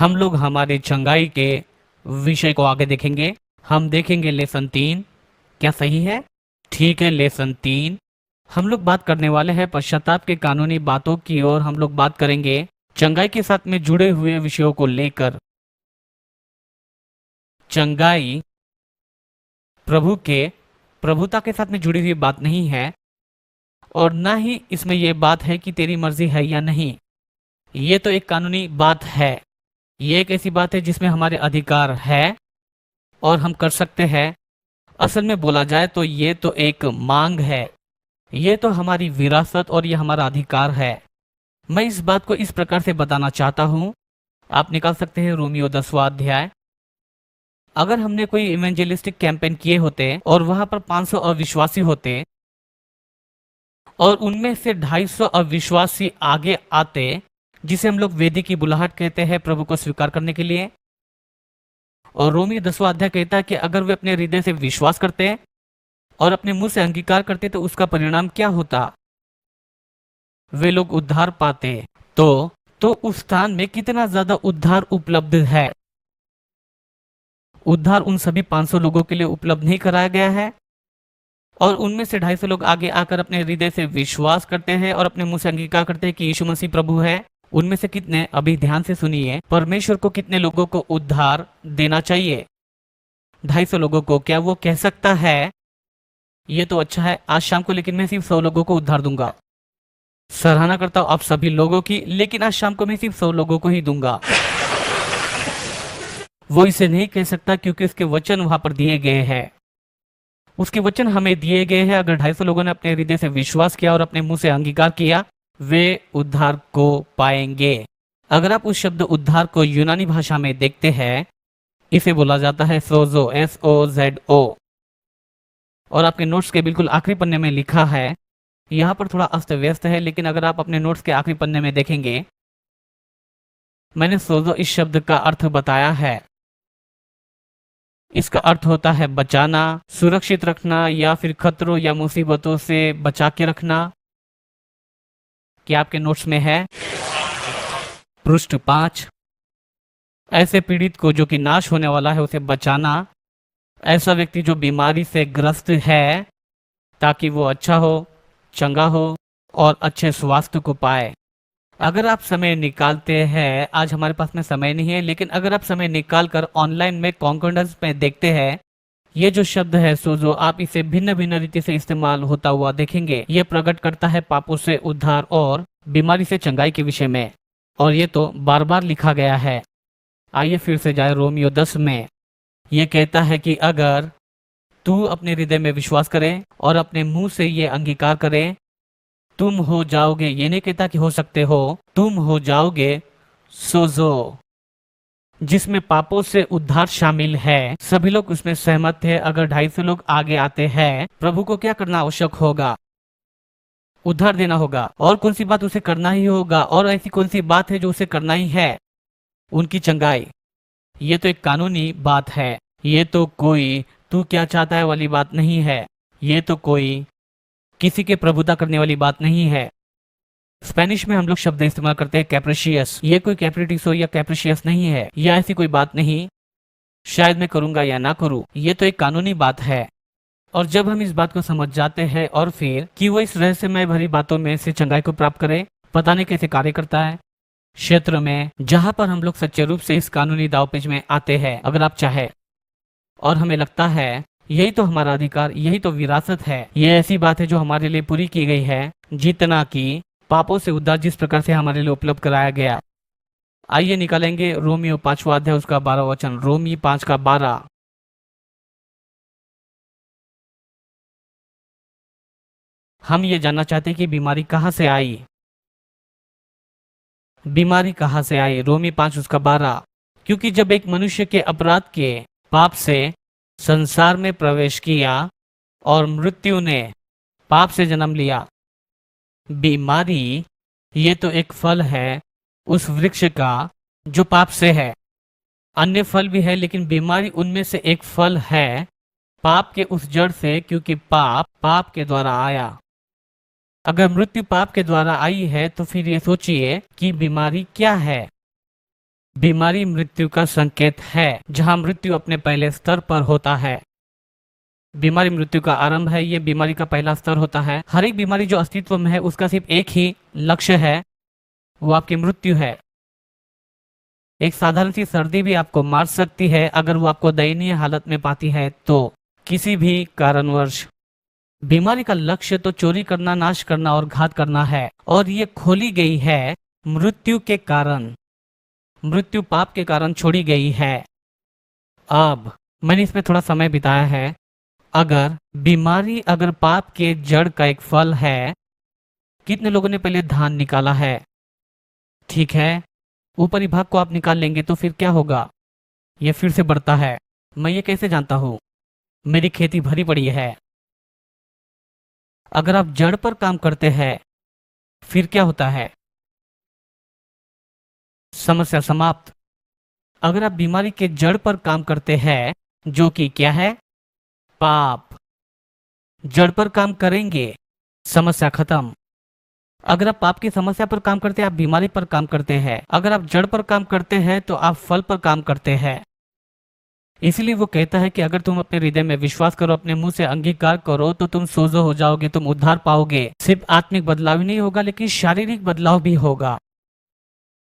हम लोग हमारे चंगाई के विषय को आगे देखेंगे। हम देखेंगे लेसन 3। क्या सही है? ठीक है, लेसन 3 हम लोग बात करने वाले हैं पश्चाताप के कानूनी बातों की, और हम लोग बात करेंगे चंगाई के साथ में जुड़े हुए विषयों को लेकर। चंगाई प्रभु के प्रभुता के साथ में जुड़ी हुई बात नहीं है, और ना ही इसमें यह बात है कि तेरी मर्जी है या नहीं। ये तो एक कानूनी बात है। ये एक ऐसी बात है जिसमें हमारे अधिकार है और हम कर सकते हैं। असल में बोला जाए तो ये तो एक मांग है। ये तो हमारी विरासत और ये हमारा अधिकार है। मैं इस बात को इस प्रकार से बताना चाहता हूं। आप निकाल सकते हैं रोमियो 10वां अध्याय। अगर हमने कोई इवेंजेलिस्टिक कैंपेन किए होते और वहां पर 500 अविश्वासी होते और उनमें से 250 अविश्वासी आगे आते, जिसे हम लोग वेदी की बुलाहट कहते हैं प्रभु को स्वीकार करने के लिए, और रोमियो 10वां अध्याय कहता है कि अगर वे अपने हृदय से विश्वास करते और अपने मुंह से अंगीकार करते तो उसका परिणाम क्या होता? वे लोग उद्धार पाते। तो उस स्थान में कितना ज्यादा उद्धार उपलब्ध है। उद्धार उन सभी 500 लोगों के लिए उपलब्ध नहीं कराया गया है, और उनमें से 250 लोग आगे आकर अपने हृदय से विश्वास करते हैं और अपने मुंह से अंगीकार करते हैं कि यीशु मसीह प्रभु है। उनमें से कितने, अभी ध्यान से सुनिए, परमेश्वर को कितने लोगों को उद्धार देना चाहिए? 250 लोगों को। क्या वो कह सकता है ये तो अच्छा है आज शाम को, लेकिन मैं सिर्फ 100 लोगों को उद्धार दूंगा? सराहना करता हूं आप सभी लोगों की, लेकिन आज शाम को मैं सिर्फ 100 लोगों को ही दूंगा। वो इसे नहीं कह सकता क्योंकि उसके वचन वहां पर दिए गए हैं। उसके वचन हमें दिए गए हैं। अगर 250 लोगों ने अपने हृदय से विश्वास किया और अपने मुंह से अंगीकार किया, वे उद्धार को पाएंगे। अगर आप उस शब्द उद्धार को यूनानी भाषा में देखते हैं, इसे बोला जाता है सोजो, SOZO। और आपके नोट्स के बिल्कुल आखिरी पन्ने में लिखा है। यहाँ पर थोड़ा अस्त व्यस्त है, लेकिन अगर आप अपने नोट्स के आखिरी पन्ने में देखेंगे, मैंने सोजो इस शब्द का अर्थ बताया है। इसका अर्थ होता है बचाना, सुरक्षित रखना, या फिर खतरों या मुसीबतों से बचा के रखना। क्या आपके नोट्स में है? पृष्ठ 5। ऐसे पीड़ित को जो कि नाश होने वाला है उसे बचाना। ऐसा व्यक्ति जो बीमारी से ग्रस्त है ताकि वो अच्छा हो, चंगा हो और अच्छे स्वास्थ्य को पाए। अगर आप समय निकालते हैं, आज हमारे पास में समय नहीं है, लेकिन अगर आप समय निकाल कर ऑनलाइन में कॉन्कॉर्डेंस में देखते हैं, ये जो शब्द है सोजो, आप इसे भिन्न भिन्न रीति से इस्तेमाल होता हुआ देखेंगे। ये प्रकट करता है पापों से उद्धार और बीमारी से चंगाई के विषय में, और ये तो बार बार लिखा गया है। आइए फिर से जाए रोमियो 10 में। ये कहता है कि अगर तू अपने हृदय में विश्वास करे और अपने मुंह से ये अंगीकार करे, तुम हो जाओगे। ये नहीं कहता कि हो सकते हो, तुम हो जाओगे सोजो, जिसमें पापों से उद्धार शामिल है। सभी लोग उसमें सहमत थे। अगर 250 लोग आगे आते हैं, प्रभु को क्या करना आवश्यक होगा? उद्धार देना होगा। और कौन सी बात उसे करना ही होगा? और ऐसी कौन सी बात है जो उसे करना ही है? उनकी चंगाई। ये तो एक कानूनी बात है। ये तो कोई तू क्या चाहता है वाली बात नहीं है। ये तो कोई किसी के प्रभुता करने वाली बात नहीं है। स्पेनिश में हम लोग शब्द इस्तेमाल करते हैं कैप्रिशियस। ये कोई कैप्रिटिसो या कैप्रिशियस नहीं है, या ऐसी कोई बात नहीं शायद मैं करूंगा या ना करूं। ये तो एक कानूनी बात है। और जब हम इस बात को समझ जाते हैं और फिर कि वो इस रहस्यमय भरी बातों में से चंगाई को प्राप्त करे, पता नहीं कैसे कार्य करता है क्षेत्र में जहां पर हम लोग सच्चे रूप से इस कानूनी दावपेच में आते हैं। अगर आप चाहे, और हमें लगता है यही तो हमारा अधिकार, यही तो विरासत है, ये ऐसी बात है जो हमारे लिए पूरी की गई है, जितना कि पापों से उद्धार जिस प्रकार से हमारे लिए उपलब्ध कराया गया। आइए निकालेंगे रोमियो 5वां अध्याय उसका 12वां वचन। रोमी 5 का 12। हम ये जानना चाहते हैं कि बीमारी कहां से आई। बीमारी कहां से आई? रोमी 5 उसका 12। क्योंकि जब एक मनुष्य के अपराध के पाप से संसार में प्रवेश किया और मृत्यु ने पाप से जन्म लिया। बीमारी ये तो एक फल है उस वृक्ष का जो पाप से है। अन्य फल भी है, लेकिन बीमारी उनमें से एक फल है पाप के उस जड़ से, क्योंकि पाप के द्वारा आया। अगर मृत्यु पाप के द्वारा आई है तो फिर ये सोचिए कि बीमारी क्या है। बीमारी मृत्यु का संकेत है। जहां मृत्यु अपने पहले स्तर पर होता है, बीमारी मृत्यु का आरंभ है, ये बीमारी का पहला स्तर होता है। हर एक बीमारी जो अस्तित्व में है उसका सिर्फ एक ही लक्ष्य है, वो आपकी मृत्यु है। एक साधारण सी सर्दी भी आपको मार सकती है अगर वो आपको दयनीय हालत में पाती है तो। किसी भी कारणवश बीमारी का लक्ष्य तो चोरी करना, नाश करना और घात करना है, और ये खोली गई है मृत्यु के कारण। मृत्यु पाप के कारण छोड़ी गई है। अब मैंने इसमें थोड़ा समय बिताया है। अगर बीमारी अगर पाप के जड़ का एक फल है, कितने लोगों ने पहले धान निकाला है? ठीक है, ऊपरी भाग को आप निकाल लेंगे तो फिर क्या होगा? यह फिर से बढ़ता है। मैं ये कैसे जानता हूं? मेरी खेती भरी पड़ी है। अगर आप जड़ पर काम करते हैं फिर क्या होता है? समस्या समाप्त। अगर आप बीमारी के जड़ पर काम करते हैं, जो कि क्या है? पाप। जड़ पर काम करेंगे, समस्या खत्म। अगर आप पाप की समस्या पर काम करते हैं, आप बीमारी पर काम करते हैं। अगर आप जड़ पर काम करते हैं तो आप फल पर काम करते हैं। इसलिए वो कहता है कि अगर तुम अपने हृदय में विश्वास करो, अपने मुंह से अंगीकार करो तो तुम सोजो हो जाओगे, तुम उद्धार पाओगे। सिर्फ आत्मिक बदलाव ही नहीं होगा लेकिन शारीरिक बदलाव भी होगा।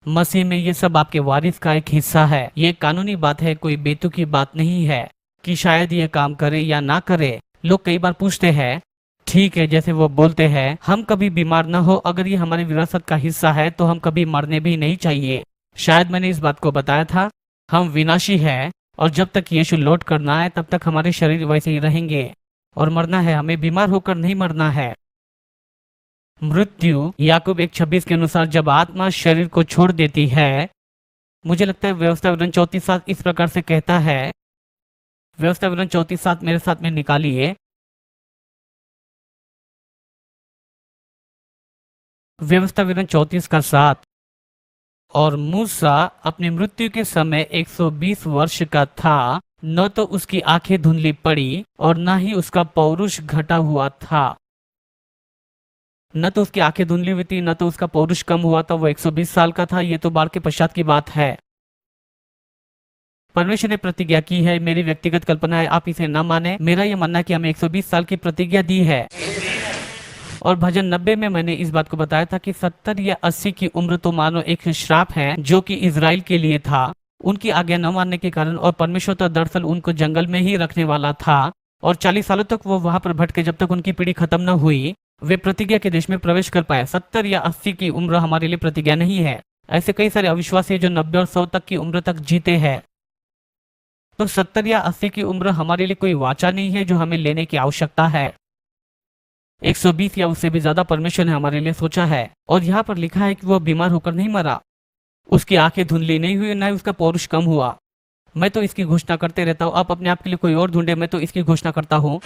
मसीह में ये सब आपके वारिस का एक हिस्सा है। ये कानूनी बात है, कोई बेतुकी बात नहीं है कि शायद ये काम करे या ना करे। लोग कई बार पूछते हैं, ठीक है, जैसे वो बोलते हैं हम कभी बीमार ना हो, अगर ये हमारी विरासत का हिस्सा है तो हम कभी मरने भी नहीं चाहिए। शायद मैंने इस बात को बताया था, हम विनाशी है और जब तक यीशु लौट कर ना आए तब तक हमारे शरीर वैसे ही रहेंगे। और मरना है, हमें बीमार होकर नहीं मरना है। मृत्यु याकूब 1:26 के अनुसार जब आत्मा शरीर को छोड़ देती है, मुझे लगता है व्यवस्था विवरण 34:7 इस प्रकार से कहता है। व्यवस्था विवरण 34:7 मेरे साथ में निकालिए। व्यवस्था विवरण 34:7। और मूसा अपनी मृत्यु के समय 120 वर्ष का था, न तो उसकी आंखें धुंधली पड़ी और न ही उसका पौरुष घटा हुआ था। न तो उसकी आंखें धुंधली हुई थी, न तो उसका पौरुष कम हुआ था। वो 120 साल का था। ये तो बाढ़ के पश्चात की बात है। परमेश्वर ने प्रतिज्ञा की है, मेरी व्यक्तिगत कल्पना है, आप इसे न माने। मेरा यह मानना है कि हमें 120 साल की प्रतिज्ञा दी है। और भजन 90 में मैंने इस बात को बताया था कि 70 या 80 की उम्र तो मानो एक श्राप है जो कि इजराइल के लिए था, उनकी आज्ञा न मानने के कारण। और परमेश्वर तो दरअसल उनको जंगल में ही रखने वाला था और 40 सालों तक वो वहां पर भटके जब तक उनकी पीढ़ी खत्म न हुई, वे प्रतिज्ञा के देश में प्रवेश कर पाए। 70 या 80 की उम्र हमारे लिए प्रतिज्ञा नहीं है। ऐसे कई सारे अविश्वासी है जो 90 और 100 तक की उम्र तक जीते हैं। तो 70 या 80 की उम्र हमारे लिए कोई वाचा नहीं है जो हमें लेने की आवश्यकता है। 120 या उससे भी ज्यादा परमेश्वर ने हमारे लिए सोचा है। और यहाँ पर लिखा है कि वह बीमार होकर नहीं मरा, उसकी आंखें धुंधली नहीं हुई, न ही उसका पौरुष कम हुआ। मैं तो इसकी घोषणा करते रहता हूँ, आप अपने आप के लिए कोई और ढूंढे, मैं तो इसकी घोषणा करता हूँ।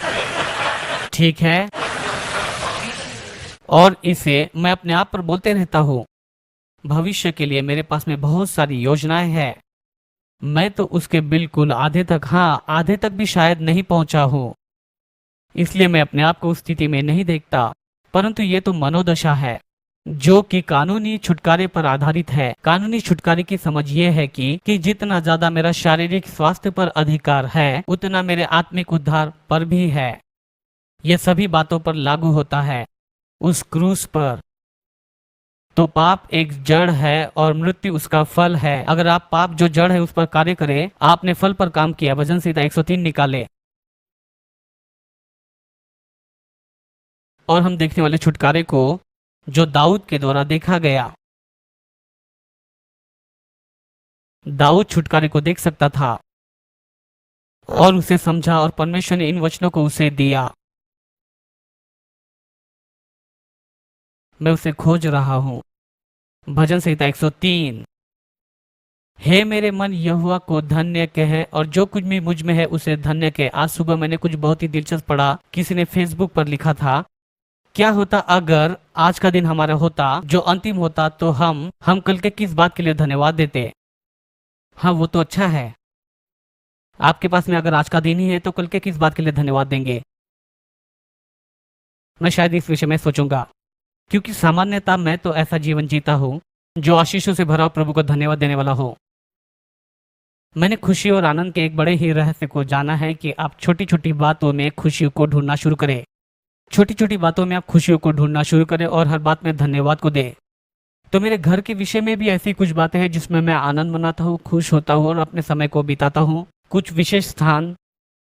ठीक है, और इसे मैं अपने आप पर बोलते रहता हूँ। भविष्य के लिए मेरे पास में बहुत सारी योजनाएं हैं। मैं तो उसके बिल्कुल आधे तक, हाँ आधे तक भी शायद नहीं पहुंचा हूँ। इसलिए मैं अपने आप को उस स्थिति में नहीं देखता। परंतु ये तो मनोदशा है जो कि कानूनी छुटकारे पर आधारित है। कानूनी छुटकारे की समझ ये है कि जितना ज्यादा मेरा शारीरिक स्वास्थ्य पर अधिकार है उतना मेरे आत्मिक उद्धार पर भी है। यह सभी बातों पर लागू होता है उस क्रूस पर। तो पाप एक जड़ है और मृत्यु उसका फल है। अगर आप पाप जो जड़ है उस पर कार्य करें, आपने फल पर काम किया। भजन संहिता 103 निकाले। और हम देखने वाले छुटकारे को जो दाऊद के द्वारा देखा गया। दाऊद छुटकारे को देख सकता था और उसे समझा और परमेश्वर ने इन वचनों को उसे दिया। मैं उसे खोज रहा हूं। भजन संहिता 103। हे मेरे मन यहोवा को धन्य कहे और जो कुछ भी मुझ में है उसे धन्य कहे। आज सुबह मैंने कुछ बहुत ही दिलचस्प पढ़ा। किसी ने फेसबुक पर लिखा था, क्या होता अगर आज का दिन हमारा होता जो अंतिम होता, तो हम कल के किस बात के लिए धन्यवाद देते। हाँ, वो तो अच्छा है। आपके पास में अगर आज का दिन ही है तो कल के किस बात के लिए धन्यवाद देंगे। मैं शायद इस विषय में सोचूंगा, क्योंकि सामान्यतः मैं तो ऐसा जीवन जीता हूँ जो आशीषों से भरा प्रभु को धन्यवाद देने वाला हो। मैंने खुशी और आनंद के एक बड़े ही रहस्य को जाना है कि आप छोटी छोटी बातों में खुशियों को ढूंढना शुरू करें। छोटी छोटी बातों में आप खुशियों को ढूंढना शुरू करें और हर बात में धन्यवाद को दें। तो मेरे घर के विषय में भी ऐसी कुछ बातें हैं जिसमें मैं आनंद मनाता हूँ, खुश होता हूँ और अपने समय को बिताता हूँ। कुछ विशेष स्थान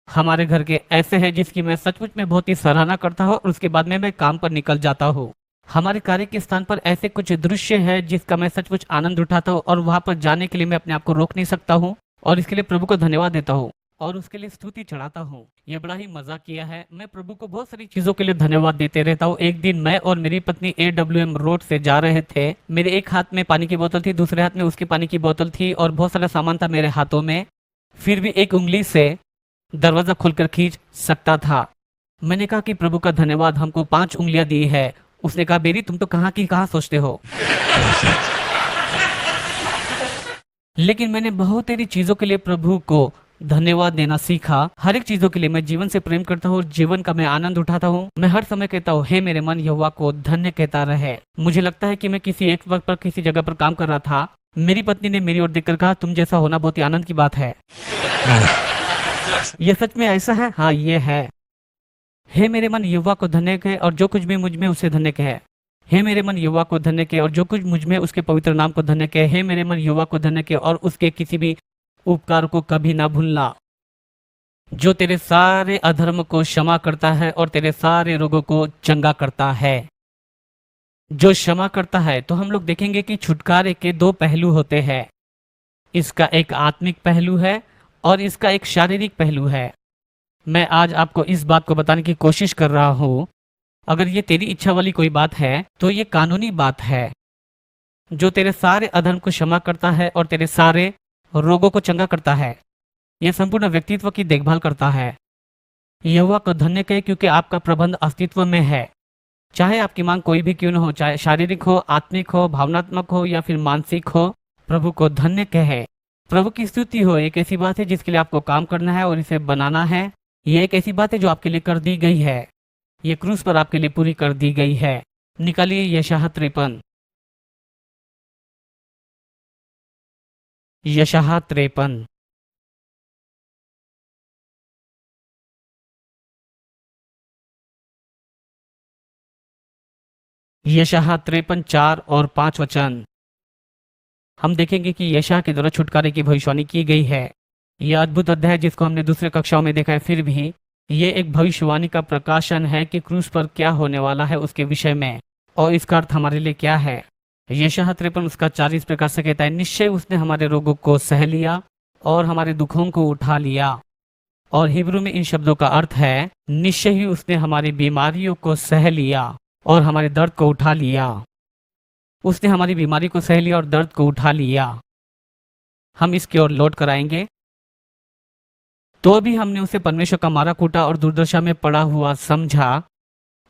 हमारे घर के ऐसे हैं जिसकी मैं सचमुच में बहुत ही सराहना करता हूँ और उसके बाद में मैं काम पर निकल जाता हूँ। हमारे कार्य के स्थान पर ऐसे कुछ दृश्य है जिसका मैं सचमुच आनंद उठाता हूँ और वहां पर जाने के लिए मैं अपने आप को रोक नहीं सकता हूँ और इसके लिए प्रभु को धन्यवाद देता हूँ और उसके लिए स्तुति चढ़ाता हूँ। यह बड़ा ही मजा किया है। मैं प्रभु को बहुत सारी चीजों के लिए धन्यवाद देते रहता हूँ। एक दिन मैं और मेरी पत्नी AWM रोड से जा रहे थे। मेरे एक हाथ में पानी की बोतल थी, दूसरे हाथ में उसकी पानी की बोतल थी और बहुत सारा सामान था मेरे हाथों में। फिर भी एक उंगली से दरवाजा खोलकर खींच सकता था। मैंने कहा कि प्रभु का धन्यवाद, हमको 5 उंगलियां दी है। उसने कहा, बेरी तुम तो कहाँ की कहाँ सोचते हो। लेकिन मैंने बहुत सारी चीजों के लिए प्रभु को धन्यवाद देना सीखा। हर एक चीजों के लिए मैं जीवन से प्रेम करता हूँ और जीवन का मैं आनंद उठाता हूँ। मैं हर समय कहता हूँ, हे मेरे मन यहोवा को धन्य कहता रहे। मुझे लगता है कि मैं किसी एक वक्त पर किसी जगह पर काम कर रहा था। मेरी पत्नी ने मेरी ओर देखकर कहा, तुम जैसा होना बहुत ही आनंद की बात है। यह सच में ऐसा है? हाँ, ये है। हे मेरे मन यहोवा को धन्य कहे और जो कुछ भी मुझ में उसे धन्य कहे। हे मेरे मन यहोवा को धन्य कहे और जो कुछ मुझ में उसके पवित्र नाम को धन्य कहे। हे मेरे मन यहोवा को धन्य कहे और उसके किसी भी उपकार को कभी ना भूलना। जो तेरे सारे अधर्म को क्षमा करता है और तेरे सारे रोगों को चंगा करता है। जो क्षमा करता है, तो हम लोग देखेंगे कि छुटकारे के 2 पहलू होते हैं। इसका एक आत्मिक पहलू है और इसका एक शारीरिक पहलू है। मैं आज आपको इस बात को बताने की कोशिश कर रहा हूं। अगर ये तेरी इच्छा वाली कोई बात है तो ये कानूनी बात है। जो तेरे सारे अधर्म को क्षमा करता है और तेरे सारे रोगों को चंगा करता है। यह संपूर्ण व्यक्तित्व की देखभाल करता है। यहोवा को धन्य कहे क्योंकि आपका प्रबंध अस्तित्व में है। चाहे आपकी मांग कोई भी क्यों न हो, चाहे शारीरिक हो, आत्मिक हो, भावनात्मक हो या फिर मानसिक हो, प्रभु को धन्य कहे। प्रभु की स्तुति हो एक ऐसी बात है जिसके लिए आपको काम करना है और इसे बनाना है। यह एक ऐसी बात है जो आपके लिए कर दी गई है। ये क्रूस पर आपके लिए पूरी कर दी गई है। निकालिए यशायाह 53। यशायाह 53। यशायाह 53 4 और 5 वचन। हम देखेंगे कि यशायाह के द्वारा छुटकारे की भविष्यवाणी की गई है। यह अद्भुत अध्याय है जिसको हमने दूसरे कक्षाओं में देखा है। फिर भी ये एक भविष्यवाणी का प्रकाशन है कि क्रूस पर क्या होने वाला है उसके विषय में और इसका अर्थ हमारे लिए क्या है। यशायाह 53 उसका 4 इस प्रकार से कहता है, निश्चय उसने हमारे रोगों को सह लिया और हमारे दुखों को उठा लिया। और हिब्रू में इन शब्दों का अर्थ है, निश्चय ही उसने हमारी बीमारियों को सह लिया और हमारे दर्द को उठा लिया। उसने हमारी बीमारी को सह लिया और दर्द को उठा लिया। हम इसकी ओर लौट कर आएंगे। तो भी हमने उसे परमेश्वर का मारा कूटा और दुर्दशा में पड़ा हुआ समझा,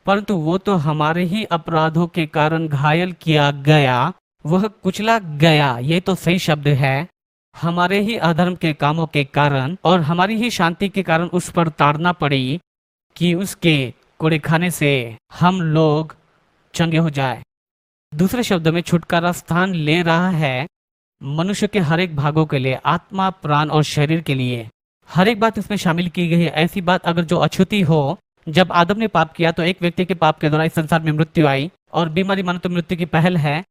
परंतु वो तो हमारे ही अपराधों के कारण घायल किया गया, वह कुचला गया। ये तो सही शब्द है। हमारे ही अधर्म के कामों के कारण और हमारी ही शांति के कारण उस पर ताड़ना पड़ी कि उसके कोड़े खाने से हम लोग चंगे हो जाए। दूसरे शब्दों में छुटकारा स्थान ले रहा है मनुष्य के हर एक भागों के लिए, आत्मा, प्राण और शरीर के लिए। हर एक बात इसमें शामिल की गई है। ऐसी बात अगर जो अछूती हो, जब आदम ने पाप किया तो एक व्यक्ति के पाप के द्वारा इस संसार में मृत्यु आई और बीमारी मानो तो मृत्यु की पहल है।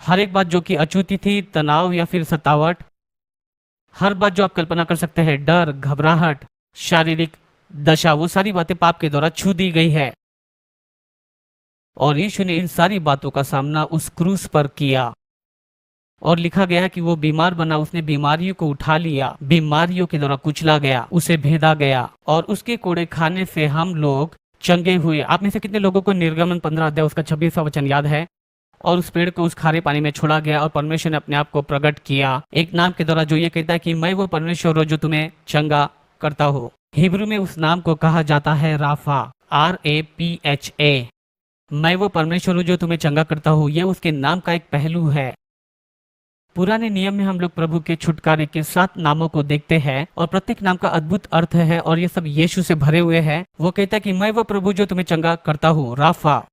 हर एक बात जो कि अछूती थी, तनाव या फिर सतावट, हर बात जो आप कल्पना कर सकते हैं, डर, घबराहट, शारीरिक दशा, वो सारी बातें पाप के द्वारा छू दी गई है। और यीशु ने इन सारी बातों का सामना उस क्रूस पर किया और लिखा गया कि वो बीमार बना, उसने बीमारियों को उठा लिया, बीमारियों के द्वारा कुचला गया, उसे भेदा गया और उसके कोड़े खाने से हम लोग चंगे हुए। आप में से कितने लोगों को निर्गमन 15 अध्याय उसका 26वां वचन याद है? और उस पेड़ को उस खारे पानी में छोड़ा गया और परमेश्वर ने अपने आप को प्रकट किया एक नाम के द्वारा जो ये कहता है कि मैं वो परमेश्वर हूं जो तुम्हें चंगा करता हूँ। हिब्रू में उस नाम को कहा जाता है राफा, RAPHA। मैं वो परमेश्वर हूं जो तुम्हें चंगा करता हूँ। यह उसके नाम का एक पहलू है। पुराने नियम में हम लोग प्रभु के छुटकारे के 7 नामों को देखते हैं और प्रत्येक नाम का अद्भुत अर्थ है और ये सब यीशु से भरे हुए हैं। वो कहता है कि मैं वो प्रभु जो तुम्हें चंगा करता हूँ, राफा।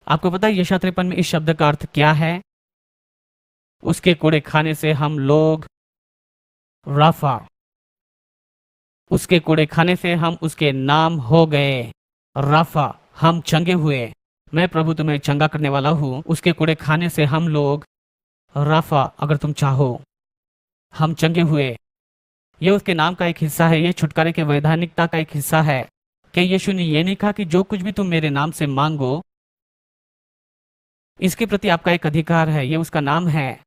आपको पता है यशायाह 53 में इस शब्द का अर्थ क्या है? उसके कोड़े खाने से हम लोग राफा। उसके कूड़े खाने से हम उसके नाम हो गए। राफा, हम चंगे हुए। मैं प्रभु तुम्हें चंगा करने वाला हूँ। उसके कूड़े खाने से हम लोग, राफा अगर तुम चाहो, हम चंगे हुए। यह उसके नाम का एक हिस्सा है। यह छुटकारे के वैधानिकता का एक हिस्सा है कि यीशु ने यह नहीं कहा कि जो कुछ भी तुम मेरे नाम से मांगो, इसके प्रति आपका एक अधिकार है। यह उसका नाम है।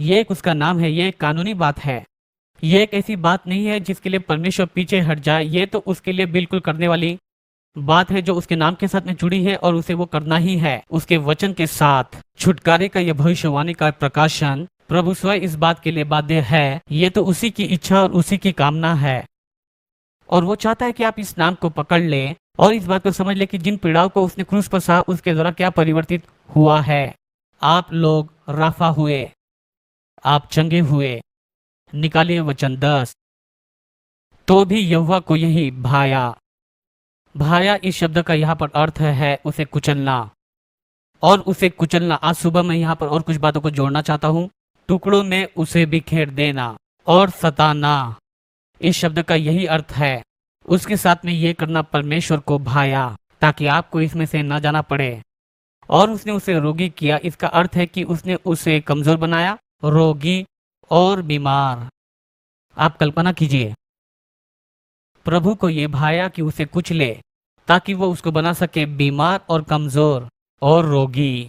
यह एक उसका नाम है। यह एक कानूनी बात है। यह एक ऐसी बात नहीं है जिसके लिए परमेश्वर पीछे हट जाए। यह तो उसके लिए बिल्कुल करने वाली बात है जो उसके नाम के साथ में जुड़ी है और उसे वो करना ही है। उसके वचन के साथ छुटकारे का यह भविष्यवाणी का प्रकाशन प्रभु स्वयं इस बात के लिए बाध्य है। ये तो उसी की इच्छा और उसी की कामना है और वो चाहता है कि आप इस नाम को पकड़ ले और इस बात को समझ ले कि जिन पीड़ाओं को उसने क्रूस पर सहा उसके द्वारा क्या परिवर्तित हुआ है। आप लोग राफा हुए, आप चंगे हुए। निकालिए वचन 10। तो भी यहोवा को यही भाया। भाया इस शब्द का यहाँ पर अर्थ है उसे कुचलना। और उसे कुचलना, आज सुबह मैं यहाँ पर और कुछ बातों को जोड़ना चाहता हूँ। टुकड़ों में उसे बिखेर देना और सताना, इस शब्द का यही अर्थ है। उसके साथ में ये करना परमेश्वर को भाया ताकि आपको इसमें से न जाना पड़े। और उसने उसे रोगी किया, इसका अर्थ है कि उसने उसे कमजोर बनाया, रोगी और बीमार। आप कल्पना कीजिए, प्रभु को ये भाया कि उसे कुचले ताकि वो उसको बना सके बीमार और कमजोर और रोगी,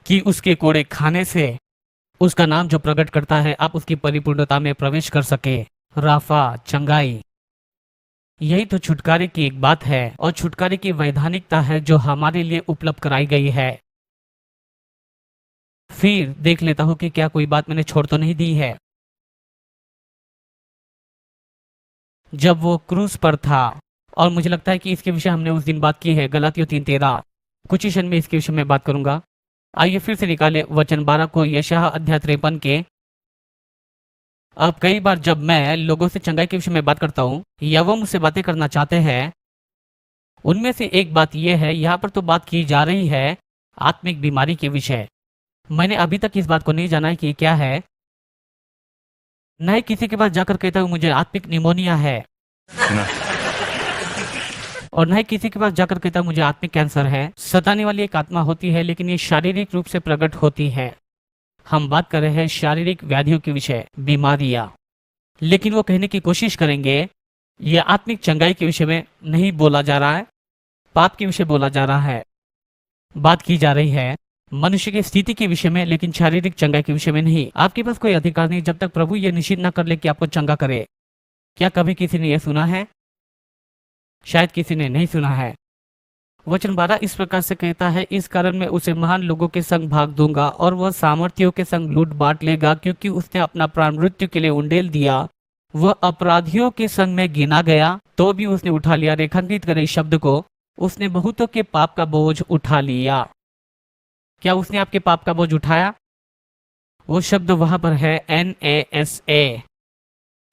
कि उसके कोड़े खाने से उसका नाम जो प्रकट करता है आप उसकी परिपूर्णता में प्रवेश कर सके। राफा, चंगाई। यही तो छुटकारे की एक बात है और छुटकारे की वैधानिकता है जो हमारे लिए उपलब्ध कराई गई है। फिर देख लेता हूं कि क्या कोई बात मैंने छोड़ तो नहीं दी है। जब वो क्रूस पर था, और मुझे लगता है कि इसके विषय हमने उस दिन बात की है, गलातियों 3:13। कुछ ही क्षण में इसके विषय में बात करूंगा। आइए फिर से निकाले वचन 12 को, यशायाह अध्याय 53 के। अब कई बार जब मैं लोगों से चंगाई के विषय में बात करता हूँ या वो मुझसे बातें करना चाहते हैं, उनमें से एक बात यह है, यहाँ पर तो बात की जा रही है आत्मिक बीमारी के विषय। मैंने अभी तक इस बात को नहीं जाना है कि क्या है। न ही किसी के पास जाकर कहता हूँ मुझे आत्मिक निमोनिया है, और न ही किसी के पास जाकर कहता हूँ मुझे आत्मिक कैंसर है। सताने वाली एक आत्मा होती है, लेकिन ये शारीरिक रूप से प्रकट होती है। हम बात कर रहे हैं शारीरिक व्याधियों के विषय, बीमारियां। लेकिन वो कहने की कोशिश करेंगे ये आत्मिक चंगाई के विषय में नहीं बोला जा रहा है, पाप के विषय बोला जा रहा है। बात की जा रही है मनुष्य की स्थिति के विषय में, लेकिन शारीरिक चंगाई के विषय में नहीं। आपके पास कोई अधिकार नहीं जब तक प्रभु ये निश्चित न कर ले कि आपको चंगा करे। क्या कभी किसी ने यह सुना है? शायद किसी ने नहीं सुना है। वचन 12 इस प्रकार से कहता है, इस कारण मैं उसे महान लोगों के संग भाग दूंगा और वह सामर्थियों के संग लूट बांट लेगा, क्योंकि उसने अपना प्राण मृत्यु के लिए उंडेल दिया। वह अपराधियों के संग में गिना गया तो भी उसने उठा लिया। रेखांकित करें इस शब्द को, उसने बहुतों के पाप का बोझ उठा लिया। क्या उसने आपके पाप का बोझ उठाया? वो शब्द वहां पर है NASA।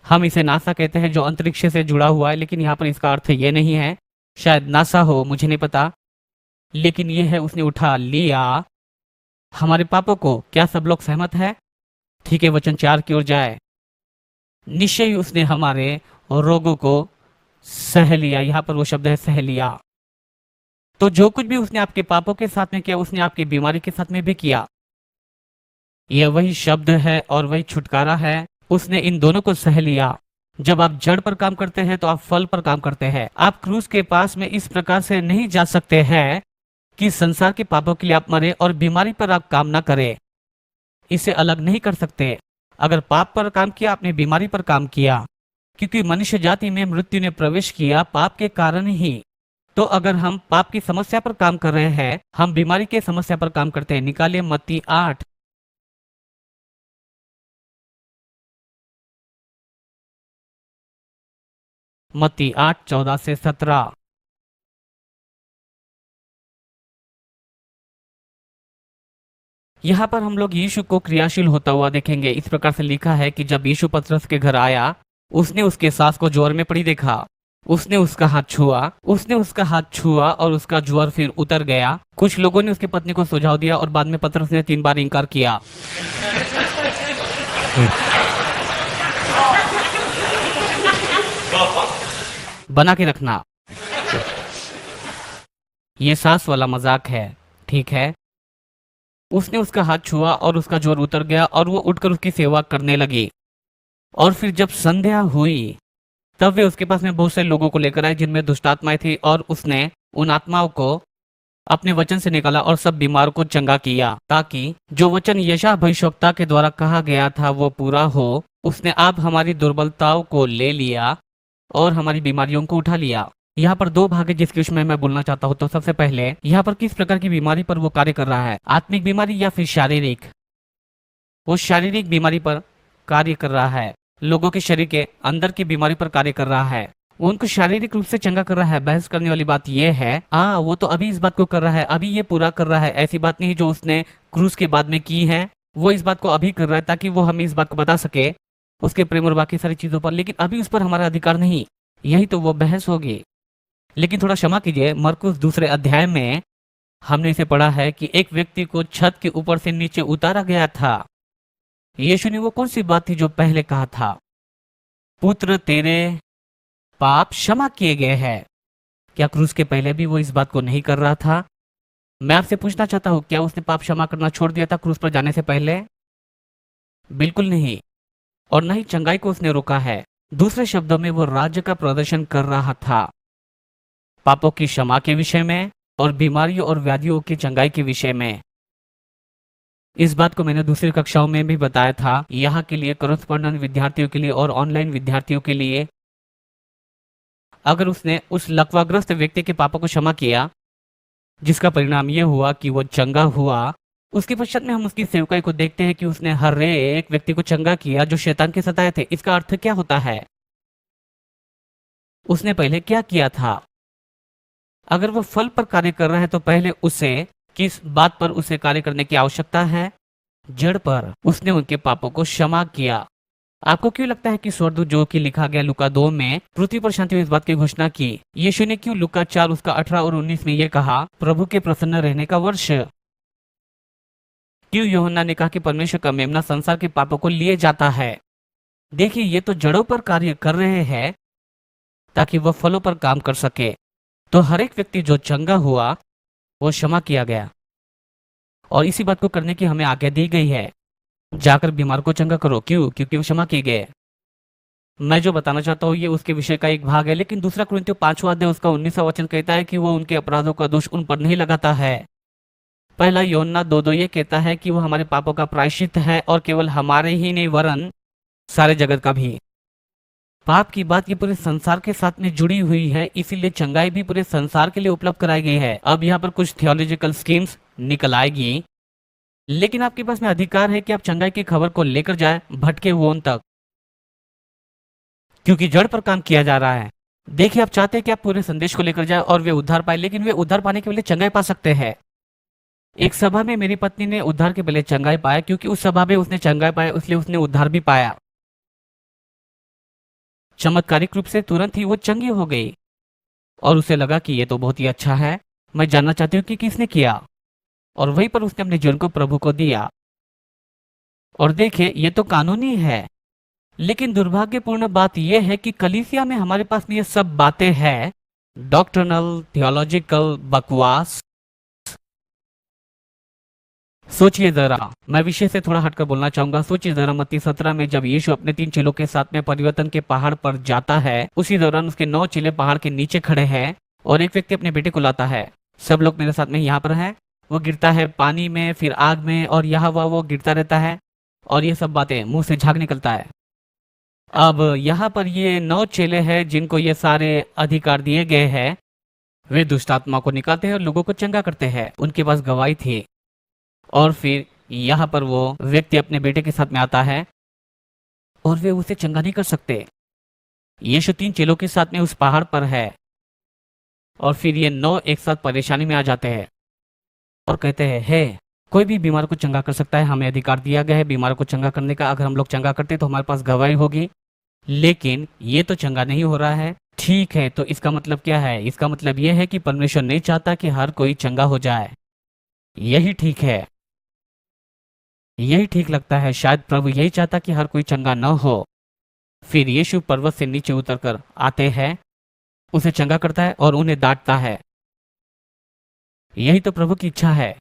हम इसे नासा कहते हैं जो अंतरिक्ष से जुड़ा हुआ है, लेकिन यहाँ पर इसका अर्थ ये नहीं है। शायद नासा हो, मुझे नहीं पता, लेकिन ये है उसने उठा लिया हमारे पापों को। क्या सब लोग सहमत है? ठीक है, वचन 4 की ओर जाए। निश्चय ही उसने हमारे रोगों को सह लिया। यहाँ पर वो शब्द है सह लिया। तो जो कुछ भी उसने आपके पापों के साथ में किया, उसने आपकी बीमारी के साथ में भी किया। यह वही शब्द है और वही छुटकारा है। उसने इन दोनों को सह लिया। जब आप जड़ पर काम करते हैं तो आप फल पर काम करते हैं। आप क्रूस के पास में इस प्रकार से नहीं जा सकते हैं कि संसार के पापों के लिए आप मरे और बीमारी पर आप काम ना करें। इसे अलग नहीं कर सकते। अगर पाप पर काम किया, आपने बीमारी पर काम किया, क्योंकि मनुष्य जाति में मृत्यु ने प्रवेश किया पाप के कारण ही। तो अगर हम पाप की समस्या पर काम कर रहे हैं, हम बीमारी की समस्या पर काम करते हैं। निकालिए मत्ती 8। मत्ती 8:14 से 17। यहाँ पर हम लोग यीशु को क्रियाशील होता हुआ देखेंगे। इस प्रकार से लिखा है कि जब यीशु पतरस के घर आया, उसने उसके सास को ज्वर में पड़ी देखा। उसने उसका हाथ छुआ और उसका ज्वर फिर उतर गया। कुछ लोगों ने उसकी पत्नी को सुझाव दिया और बाद में पतरस ने 3 बार इनकार किया। बना के रखना। ये सांस वाला मजाक है, ठीक है। उसने उसका हाथ छुआ और उसका जोर उतर गया और वो उठकर उसकी सेवा करने लगी। और फिर जब संध्या हुई तब वे उसके पास में बहुत से लोगों को लेकर आए जिनमें दुष्ट आत्माएं थी, और उसने उन आत्माओं को अपने वचन से निकाला और सब बीमारों को चंगा किया, ताकि जो वचन यशायाह भविष्यवक्ता के द्वारा कहा गया था वो पूरा हो। उसने आप हमारी दुर्बलताओं को ले लिया और हमारी बीमारियों को उठा लिया। यहाँ पर दो भाग है जिसके विषय में मैं बोलना चाहता हूँ। तो सबसे पहले यहाँ पर किस प्रकार की बीमारी पर वो कार्य कर रहा है, आत्मिक बीमारी या फिर शारीरिक। वो शारीरिक बीमारी पर कार्य कर रहा है, लोगों के शरीर के अंदर की बीमारी पर कार्य कर रहा है, वो उनको शारीरिक रूप से चंगा कर रहा है। बहस करने वाली बात यह है, वो तो अभी इस बात को कर रहा है, अभी ये पूरा कर रहा है। ऐसी बात नहीं जो उसने क्रूस के बाद में की है, वो इस बात को अभी कर रहा है ताकि वो हमें इस बात को बता सके उसके प्रेम और बाकी सारी चीजों पर, लेकिन अभी उस पर हमारा अधिकार नहीं। यही तो वो बहस होगी। लेकिन थोड़ा क्षमा कीजिए, मरकुस दूसरे अध्याय में हमने इसे पढ़ा है कि एक व्यक्ति को छत के ऊपर से नीचे उतारा गया था। यीशु ने वो कौन सी बात थी जो पहले कहा था, पुत्र तेरे पाप क्षमा किए गए हैं। क्या क्रूस के पहले भी वो इस बात को नहीं कर रहा था? मैं आपसे पूछना चाहता हूं, क्या उसने पाप क्षमा करना छोड़ दिया था क्रूस पर जाने से पहले? बिल्कुल नहीं। और न ही चंगाई को उसने रोका है। दूसरे शब्दों में वो राज्य का प्रदर्शन कर रहा था, पापों की क्षमा के विषय में और बीमारियों और व्याधियों की चंगाई के विषय में। इस बात को मैंने दूसरी कक्षाओं में भी बताया था, यहाँ के लिए करस्पॉन्डेंट विद्यार्थियों के लिए और ऑनलाइन विद्यार्थियों के लिए। अगर उसने उस लकवाग्रस्त व्यक्ति के पापों को क्षमा किया जिसका परिणाम यह हुआ कि वो चंगा हुआ, उसके पश्चात में हम उसकी सेवकाई को देखते हैं कि उसने हर एक व्यक्ति को चंगा किया जो शैतान के सताए थे। इसका अर्थ क्या होता है? उसने पहले क्या किया था? अगर वो फल पर कार्य कर रहा है तो पहले उसे किस बात पर उसे कार्य करने की आवश्यकता है? जड़ पर। उसने उनके पापों को क्षमा किया। आपको क्यों लगता है कि स्वर्गदूत जो कि लिखा गया लुका 2 में पृथ्वी पर शांति इस बात की घोषणा की? यीशु ने क्यों लुका 4 उसका 18 और 19 में यह कहा, प्रभु के प्रसन्न रहने का वर्ष? क्यों यूहन्ना ने कहा कि परमेश्वर का मेमना संसार के पापों को लिए जाता है? देखिए, ये तो जड़ों पर कार्य कर रहे हैं ताकि वह फलों पर काम कर सके। तो हर एक व्यक्ति जो चंगा हुआ वो क्षमा किया गया, और इसी बात को करने की हमें आज्ञा दी गई है, जाकर बीमार को चंगा करो। क्यों? क्योंकि वो क्षमा किए गए। मैं जो बताना चाहता हूँ ये उसके विषय का एक भाग है, लेकिन दूसरा कुरिन्थियों 5वां अध्याय उसका 19वां वचन कहता है कि वो उनके अपराधों का दोष उन पर नहीं लगाता है। पहला यूहन्ना 2:2 ये कहता है कि वो हमारे पापों का प्रायश्चित है, और केवल हमारे ही नहीं वरन सारे जगत का भी। पाप की बात ये पूरे संसार के साथ में जुड़ी हुई है, इसीलिए चंगाई भी पूरे संसार के लिए उपलब्ध कराई गई है। अब यहाँ पर कुछ थियोलॉजिकल स्कीम्स निकल आएगी, लेकिन आपके पास में अधिकार है कि आप चंगाई की खबर को लेकर जाए भटके हुओं तक, क्योंकि जड़ पर काम किया जा रहा है। देखिए, आप चाहते हैं कि आप पूरे संदेश को लेकर जाए और वे उद्धार पाए, लेकिन वे उद्धार पाने के लिए चंगाई पा सकते हैं। एक सभा में मेरी पत्नी ने उद्धार के पहले चंगाई पाया, क्योंकि उस सभा में उसने चंगाई पाया इसलिए उसने उद्धार भी पाया। चमत्कारिक रूप से तुरंत ही वो चंगी हो गई और उसे लगा कि ये तो बहुत ही अच्छा है, मैं जानना चाहती हूँ कि किसने किया। और वहीं पर उसने अपने जीवन को प्रभु को दिया। और देखिए, ये तो कानूनी है, लेकिन दुर्भाग्यपूर्ण बात यह है कि कलीसिया में हमारे पास में ये सब बातें हैं, डॉक्ट्रिनल थियोलॉजिकल बकवास। सोचिए जरा, मैं विषय से थोड़ा हटकर बोलना चाहूंगा। सोचिए जरा, मत्ती 17 में जब यीशु अपने 3 चेलों के साथ में परिवर्तन के पहाड़ पर जाता है, उसी दौरान उसके 9 चेले पहाड़ के नीचे खड़े हैं और एक व्यक्ति अपने बेटे को लाता है। सब लोग मेरे साथ में यहाँ पर हैं। वो गिरता है पानी में, फिर आग में, और यहाँ वह वो गिरता रहता है और ये सब बातें, मुंह से झाग निकलता है। अब यहाँ पर ये 9 चेले हैं जिनको ये सारे अधिकार दिए गए हैं। वे दुष्ट आत्मा को निकालते हैं और लोगों को चंगा करते हैं। उनके पास गवाही थी। और फिर यहाँ पर वो व्यक्ति अपने बेटे के साथ में आता है और वे उसे चंगा नहीं कर सकते। यीशु 3 चेलों के साथ में उस पहाड़ पर है और फिर ये 9 एक साथ परेशानी में आ जाते हैं और कहते हैं, हे, कोई भी बीमार को चंगा कर सकता है, हमें अधिकार दिया गया है बीमार को चंगा करने का। अगर हम लोग चंगा करते तो हमारे पास गवाही होगी, लेकिन ये तो चंगा नहीं हो रहा है। ठीक है, तो इसका मतलब क्या है? इसका मतलब यह है कि परमेश्वर नहीं चाहता कि हर कोई चंगा हो जाए। यही ठीक है। यही ठीक लगता है, शायद प्रभु यही चाहता कि हर कोई चंगा न हो। फिर यीशु पर्वत से नीचे उतरकर आते हैं, उसे चंगा करता है और उन्हें डांटता है। यही तो प्रभु की इच्छा है।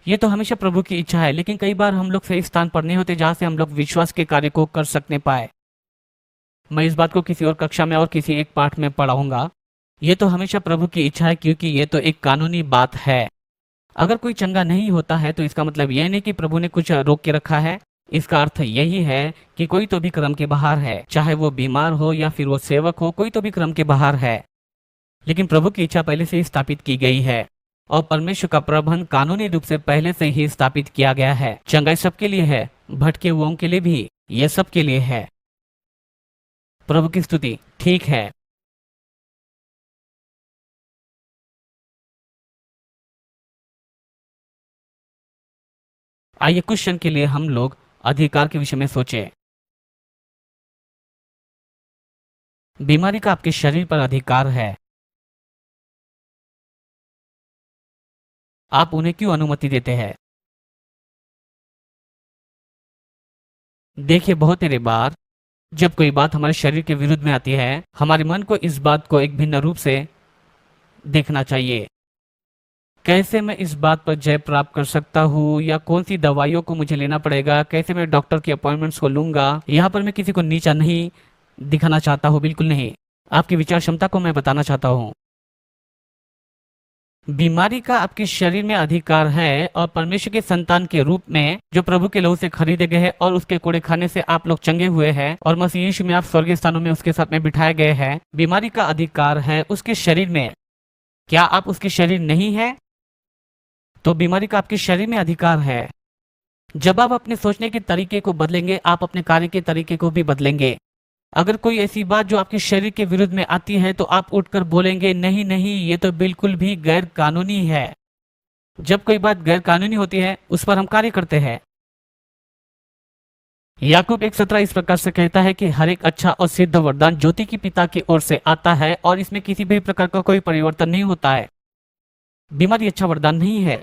ये तो हमेशा प्रभु की इच्छा है, लेकिन कई बार हम लोग सही स्थान पर नहीं होते जहां से हम लोग विश्वास के कार्य को कर सकने पाए। मैं इस बात को किसी और कक्षा में और किसी एक पाठ में पढ़ाऊंगा। ये तो हमेशा प्रभु की इच्छा है, क्योंकि ये तो एक कानूनी बात है। अगर कोई चंगा नहीं होता है तो इसका मतलब यह नहीं कि प्रभु ने कुछ रोक के रखा है। इसका अर्थ यही है कि कोई तो भी क्रम के बाहर है, चाहे वो बीमार हो या फिर वो सेवक हो, कोई तो भी क्रम के बाहर है। लेकिन प्रभु की इच्छा पहले से ही स्थापित की गई है और परमेश्वर का प्रबंध कानूनी रूप से पहले से ही स्थापित किया गया है। चंगाई सबके लिए है, भटके हुओं के लिए भी, ये सबके लिए है। प्रभु की स्तुति। ठीक है, आइए कुछ क्षण के लिए हम लोग अधिकार के विषय में सोचें। बीमारी का आपके शरीर पर अधिकार है। आप उन्हें क्यों अनुमति देते हैं? देखिए, बहुत तेरे बार जब कोई बात हमारे शरीर के विरुद्ध में आती है, हमारे मन को इस बात को एक भिन्न रूप से देखना चाहिए। कैसे मैं इस बात पर जय प्राप्त कर सकता हूँ, या कौन सी दवाइयों को मुझे लेना पड़ेगा, कैसे मैं डॉक्टर की अपॉइंटमेंट्स को लूंगा। यहाँ पर मैं किसी को नीचा नहीं दिखाना चाहता हूँ, बिल्कुल नहीं। आपकी विचार क्षमता को मैं बताना चाहता हूँ। बीमारी का आपके शरीर में अधिकार है, और परमेश्वर के संतान के रूप में जो प्रभु के लहू से खरीदे गए हैं और उसके कूड़े खाने से आप लोग चंगे हुए हैं, और मसीह यीशु में आप स्वर्गीय स्थानों में उसके साथ में बिठाए गए हैं। बीमारी का अधिकार है उसके शरीर में। क्या आप उसके शरीर नहीं है? तो बीमारी का आपके शरीर में अधिकार है। जब आप अपने सोचने के तरीके को बदलेंगे, आप अपने कार्य के तरीके को भी बदलेंगे। अगर कोई ऐसी बात जो आपके शरीर के विरुद्ध में आती है, तो आप उठकर बोलेंगे, नहीं नहीं, ये तो बिल्कुल भी गैर कानूनी है। जब कोई बात गैर कानूनी होती है, उस पर हम कार्य करते हैं। याकूब 1:17 इस प्रकार से कहता है कि हर एक अच्छा और सिद्ध वरदान ज्योति की पिता की ओर से आता है, और इसमें किसी भी प्रकार का कोई परिवर्तन नहीं होता है। बीमारी अच्छा वरदान नहीं है,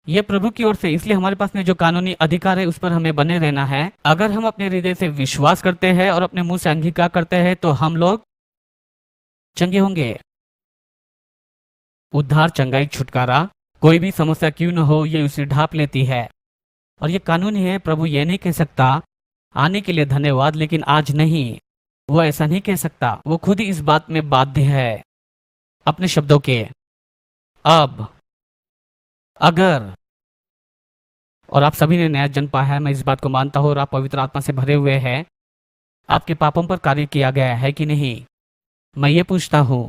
यह प्रभु की ओर से। इसलिए हमारे पास में जो कानूनी अधिकार है उस पर हमें बने रहना है। अगर हम अपने हृदय से विश्वास करते हैं और अपने मुंह से अंगीकार करते हैं, तो हम लोग चंगे होंगे। उद्धार, चंगाई, छुटकारा, कोई भी समस्या क्यों न हो, ये उसे ढांप लेती है। और ये कानूनी है। प्रभु ये नहीं कह सकता आने के लिए धन्यवाद, लेकिन आज नहीं। वो ऐसा नहीं कह सकता। वो खुद ही इस बात में बाध्य है अपने शब्दों के। अब अगर, और आप सभी ने नया जन्म पाया है, मैं इस बात को मानता हूं, और आप पवित्र आत्मा से भरे हुए हैं, आपके पापों पर कार्य किया गया है कि नहीं? मैं ये पूछता हूं,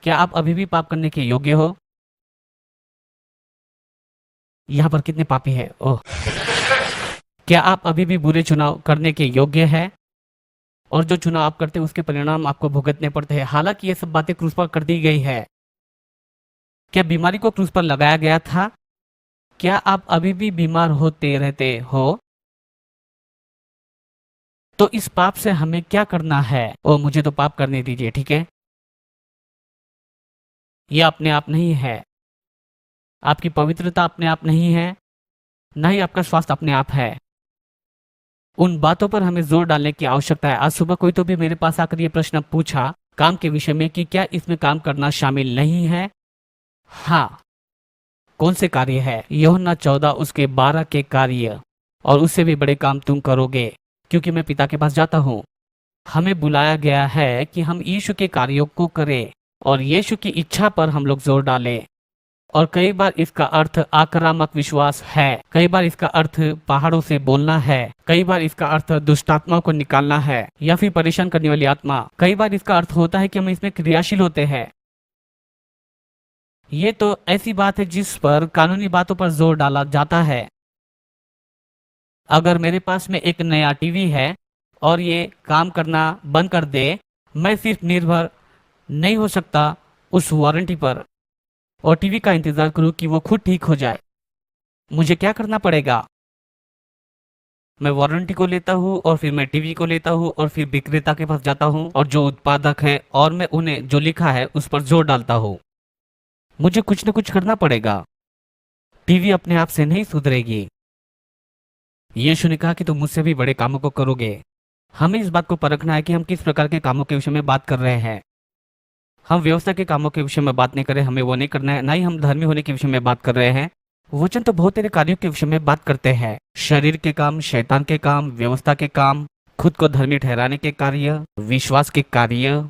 क्या आप अभी भी पाप करने के योग्य हो? यहाँ पर कितने पापी हैं? ओह, क्या आप अभी भी बुरे चुनाव करने के योग्य है? और जो चुनाव आप करते हैं उसके परिणाम आपको भुगतने पड़ते हैं। हालांकि ये सब बातें क्रूस पर कर दी गई है। क्या बीमारी को क्रूस पर लगाया गया था? क्या आप अभी भी बीमार होते रहते हो? तो इस पाप से हमें क्या करना है? ओ, मुझे तो पाप करने दीजिए, ठीक है। यह अपने आप नहीं है। आपकी पवित्रता अपने आप नहीं है, न ही आपका स्वास्थ्य अपने आप है। उन बातों पर हमें जोर डालने की आवश्यकता है। आज सुबह कोई तो भी मेरे पास आकर ये प्रश्न पूछा काम के विषय में कि क्या इसमें काम करना शामिल नहीं है? हाँ। कौन से कार्य है? यूहन्ना 14 उसके 12 के कार्य, और उससे भी बड़े काम तुम करोगे, क्योंकि मैं पिता के पास जाता हूँ। हमें बुलाया गया है कि हम यीशु के कार्यों को करें और यीशु की इच्छा पर हम लोग जोर डालें। और कई बार इसका अर्थ आक्रामक विश्वास है, कई बार इसका अर्थ पहाड़ों से बोलना है, कई बार इसका अर्थ दुष्टात्मा को निकालना है, या फिर परेशान करने वाली आत्मा। कई बार इसका अर्थ होता है कि हम इसमें क्रियाशील होते हैं। ये तो ऐसी बात है जिस पर कानूनी बातों पर जोर डाला जाता है। अगर मेरे पास में एक नया टीवी है और ये काम करना बंद कर दे, मैं सिर्फ निर्भर नहीं हो सकता उस वारंटी पर और टीवी का इंतजार करूं कि वो खुद ठीक हो जाए। मुझे क्या करना पड़ेगा? मैं वारंटी को लेता हूं, और फिर मैं टीवी को लेता हूं, और फिर विक्रेता के पास जाता हूं, और जो उत्पादक है, और मैं उन्हें जो लिखा है उस पर जोर डालता हूं। मुझे कुछ न कुछ करना पड़ेगा। टीवी अपने आप से नहीं सुधरेगी। यीशु ने कहा कि तुम मुझसे भी बड़े कामों को करोगे। हमें इस बात को परखना है कि हम किस प्रकार के कामों के विषय में बात कर रहे हैं। हम व्यवस्था के कामों के विषय में बात नहीं कर रहे, हमें वो नहीं करना है। ना ही हम धर्मी होने के विषय में बात कर रहे हैं। वचन तो बहुत तेरे कार्यों के विषय में बात करते हैं। शरीर के काम, शैतान के काम, व्यवस्था के काम, खुद को धर्मी ठहराने के कार्य, विश्वास के कार्य।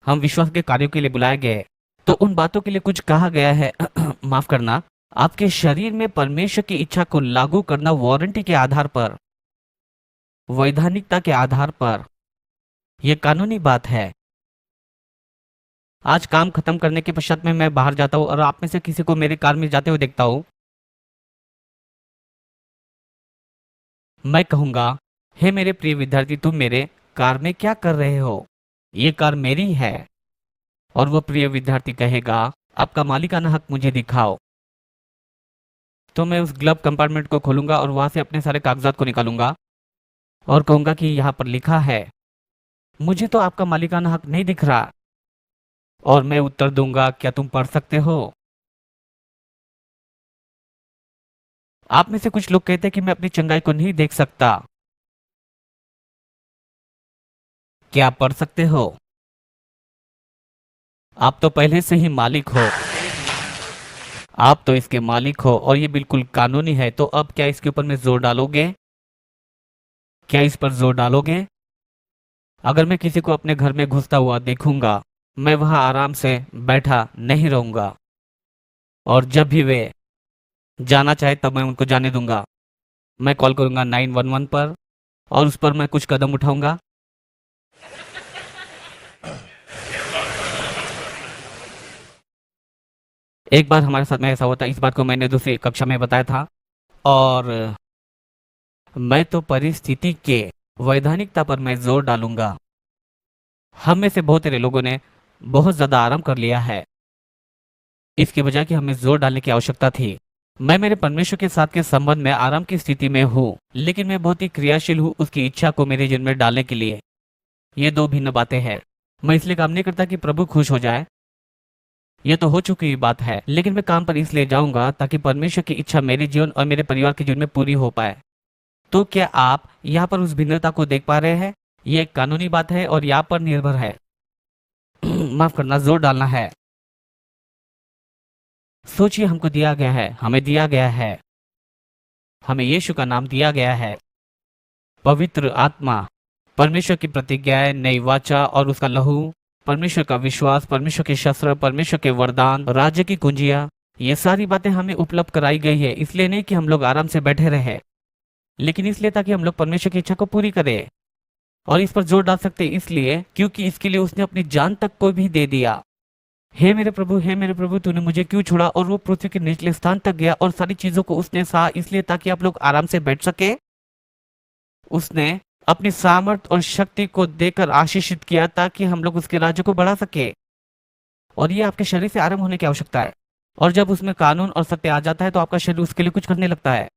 हम विश्वास के कार्यों के लिए बुलाए गए। तो उन बातों के लिए कुछ कहा गया है माफ करना, आपके शरीर में परमेश्वर की इच्छा को लागू करना वारंटी के आधार पर, वैधानिकता के आधार पर। यह कानूनी बात है। आज काम खत्म करने के पश्चात में मैं बाहर जाता हूं और आप में से किसी को मेरे कार में जाते हुए देखता हूं, मैं कहूंगा, हे मेरे प्रिय विद्यार्थी, तुम मेरे कार में क्या कर रहे हो? ये कार मेरी है। और वो प्रिय विद्यार्थी कहेगा, आपका मालिकाना हक मुझे दिखाओ। तो मैं उस ग्लव कंपार्टमेंट को खोलूंगा और वहां से अपने सारे कागजात को निकालूंगा और कहूंगा कि यहाँ पर लिखा है, मुझे तो आपका मालिकाना हक नहीं दिख रहा। और मैं उत्तर दूंगा, क्या तुम पढ़ सकते हो? आप में से कुछ लोग कहते हैं कि मैं अपनी चंगाई को नहीं देख सकता। क्या आप पढ़ सकते हो? आप तो पहले से ही मालिक हो। आप तो इसके मालिक हो और ये बिल्कुल कानूनी है। तो अब क्या इसके ऊपर में जोर डालोगे? क्या इस पर जोर डालोगे? अगर मैं किसी को अपने घर में घुसता हुआ देखूंगा, मैं वहां आराम से बैठा नहीं रहूंगा और जब भी वे जाना चाहे तब मैं उनको जाने दूंगा। मैं कॉल करूंगा 911 पर और उस पर मैं कुछ कदम उठाऊंगा। एक बार हमारे साथ में ऐसा हुआ था। इस बात को मैंने दूसरी कक्षा में बताया था और मैं तो परिस्थिति के वैधानिकता पर मैं जोर डालूंगा। हम में से बहुत सारे लोगों ने बहुत ज्यादा आराम कर लिया है, इसके बजाय कि हमें जोर डालने की आवश्यकता थी। मैं मेरे परमेश्वर के साथ के संबंध में आराम की स्थिति में हूँ, लेकिन मैं बहुत ही क्रियाशील हूँ उसकी इच्छा को मेरे जीवन में डालने के लिए। ये दो भिन्न बातें हैं। मैं इसलिए काम नहीं करता कि प्रभु खुश हो जाए, यह तो हो चुकी बात है, लेकिन मैं काम पर इसलिए जाऊंगा ताकि परमेश्वर की इच्छा मेरे जीवन और मेरे परिवार के जीवन में पूरी हो पाए। तो क्या आप यहाँ पर उस भिन्नता को देख पा रहे हैं? ये एक कानूनी बात है और यहाँ पर निर्भर है माफ करना, जोर डालना है। सोचिए, हमको दिया गया है, हमें दिया गया है, हमें यीशु का नाम दिया गया है, पवित्र आत्मा, परमेश्वर की प्रतिज्ञाएं, नई वाचा और उसका लहू, परमेश्वर का विश्वास, परमेश्वर के शस्त्र, परमेश्वर के वरदान, राज्य की कुंजियां। ये सारी बातें हमें उपलब्ध कराई गई है, इसलिए नहीं कि हम लोग आराम से बैठे रहे, लेकिन इसलिए ताकि हम लोग परमेश्वर की इच्छा को पूरी करें। और इस पर जोर डाल सकते इसलिए क्योंकि इसके लिए उसने अपनी जान तक को भी दे दिया। हे मेरे प्रभु, हे मेरे प्रभु, तूने मुझे क्यों छोड़ा? और वो पृथ्वी के निचले स्थान तक गया और सारी चीजों को उसने सहा, इसलिए ताकि आप लोग आराम से बैठ सके। उसने अपनी सामर्थ और शक्ति को देकर आशीषित किया ताकि हम लोग उसके राज्य को बढ़ा सके। और ये आपके शरीर से आरंभ होने की आवश्यकता है। और जब उसमें कानून और सत्य आ जाता है तो आपका शरीर उसके लिए कुछ करने लगता है।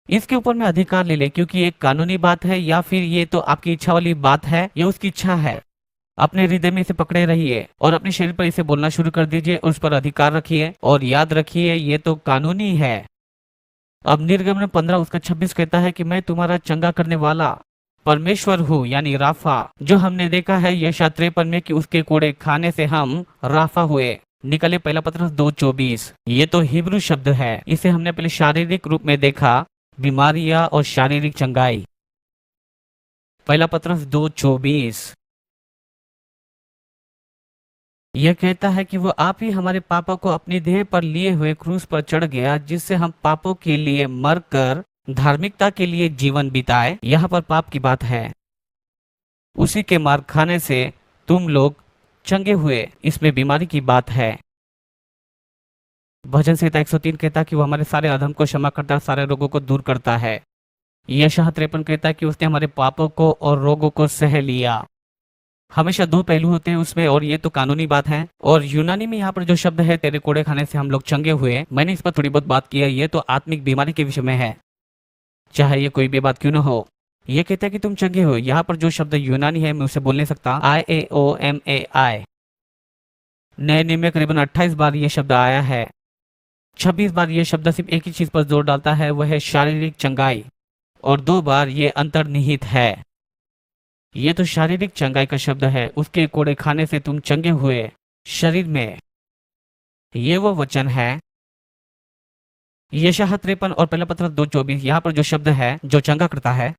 इसके ऊपर में अधिकार ले ले, क्योंकि ये एक कानूनी बात है या फिर ये तो आपकी इच्छा वाली बात है, ये उसकी इच्छा है। अपने हृदय में इसे पकड़े रहिए और अपने शरीर पर इसे बोलना शुरू कर दीजिए, उस पर अधिकार रखिए और याद रखिए ये तो कानूनी है। अब निर्गमन 15 उसका 26 कहता है कि मैं तुम्हारा चंगा करने वाला परमेश्वर हूँ, यानी राफा। जो हमने देखा है यशायाह 53 में कि उसके कोड़े खाने से हम राफा हुए। निकले पहला पत्रस 2:24। ये तो हिब्रू शब्द है, इसे हमने पहले शारीरिक रूप में देखा, बीमारियां और शारीरिक चंगाई। पहला पत्रस 2:24 यह कहता है कि वो आप ही हमारे पापों को अपनी देह पर लिए हुए क्रूस पर चढ़ गया, जिससे हम पापों के लिए मरकर धार्मिकता के लिए जीवन बिताए। यहाँ पर पाप की बात है। उसी के मार खाने से तुम लोग चंगे हुए, इसमें बीमारी की बात है। भजन संहिता 103 कहता है कि वो हमारे सारे अधर्म को क्षमा करता है, सारे रोगों को दूर करता है। यशायाह 53 कहता है कि उसने हमारे पापों को और रोगों को सह लिया। हमेशा दो पहलू होते हैं उसमें, और ये तो कानूनी बात है। और यूनानी में यहाँ पर जो शब्द है तेरे कोड़े खाने से हम लोग चंगे हुए, मैंने इस पर थोड़ी बहुत बात की है। ये तो आत्मिक बीमारी के विषय में है, चाहे ये कोई भी बात क्यों ना हो। ये कहता है कि तुम चंगे हो। यहाँ पर जो शब्द यूनानी है मैं उसे बोल नहीं सकता, IAOMAI। नए नियम में करीबन 28 बार ये शब्द आया है। 26 बार ये शब्द सिर्फ एक ही चीज पर जोर डालता है, वह है शारीरिक चंगाई, और 2 बार ये अंतर्निहित है। ये तो शारीरिक चंगाई का शब्द है, उसके कोड़े खाने से तुम चंगे हुए शरीर में। ये वो वचन है। यशायाह 53 और पहला पत्र 2:24, यहाँ पर जो शब्द है जो चंगा करता है।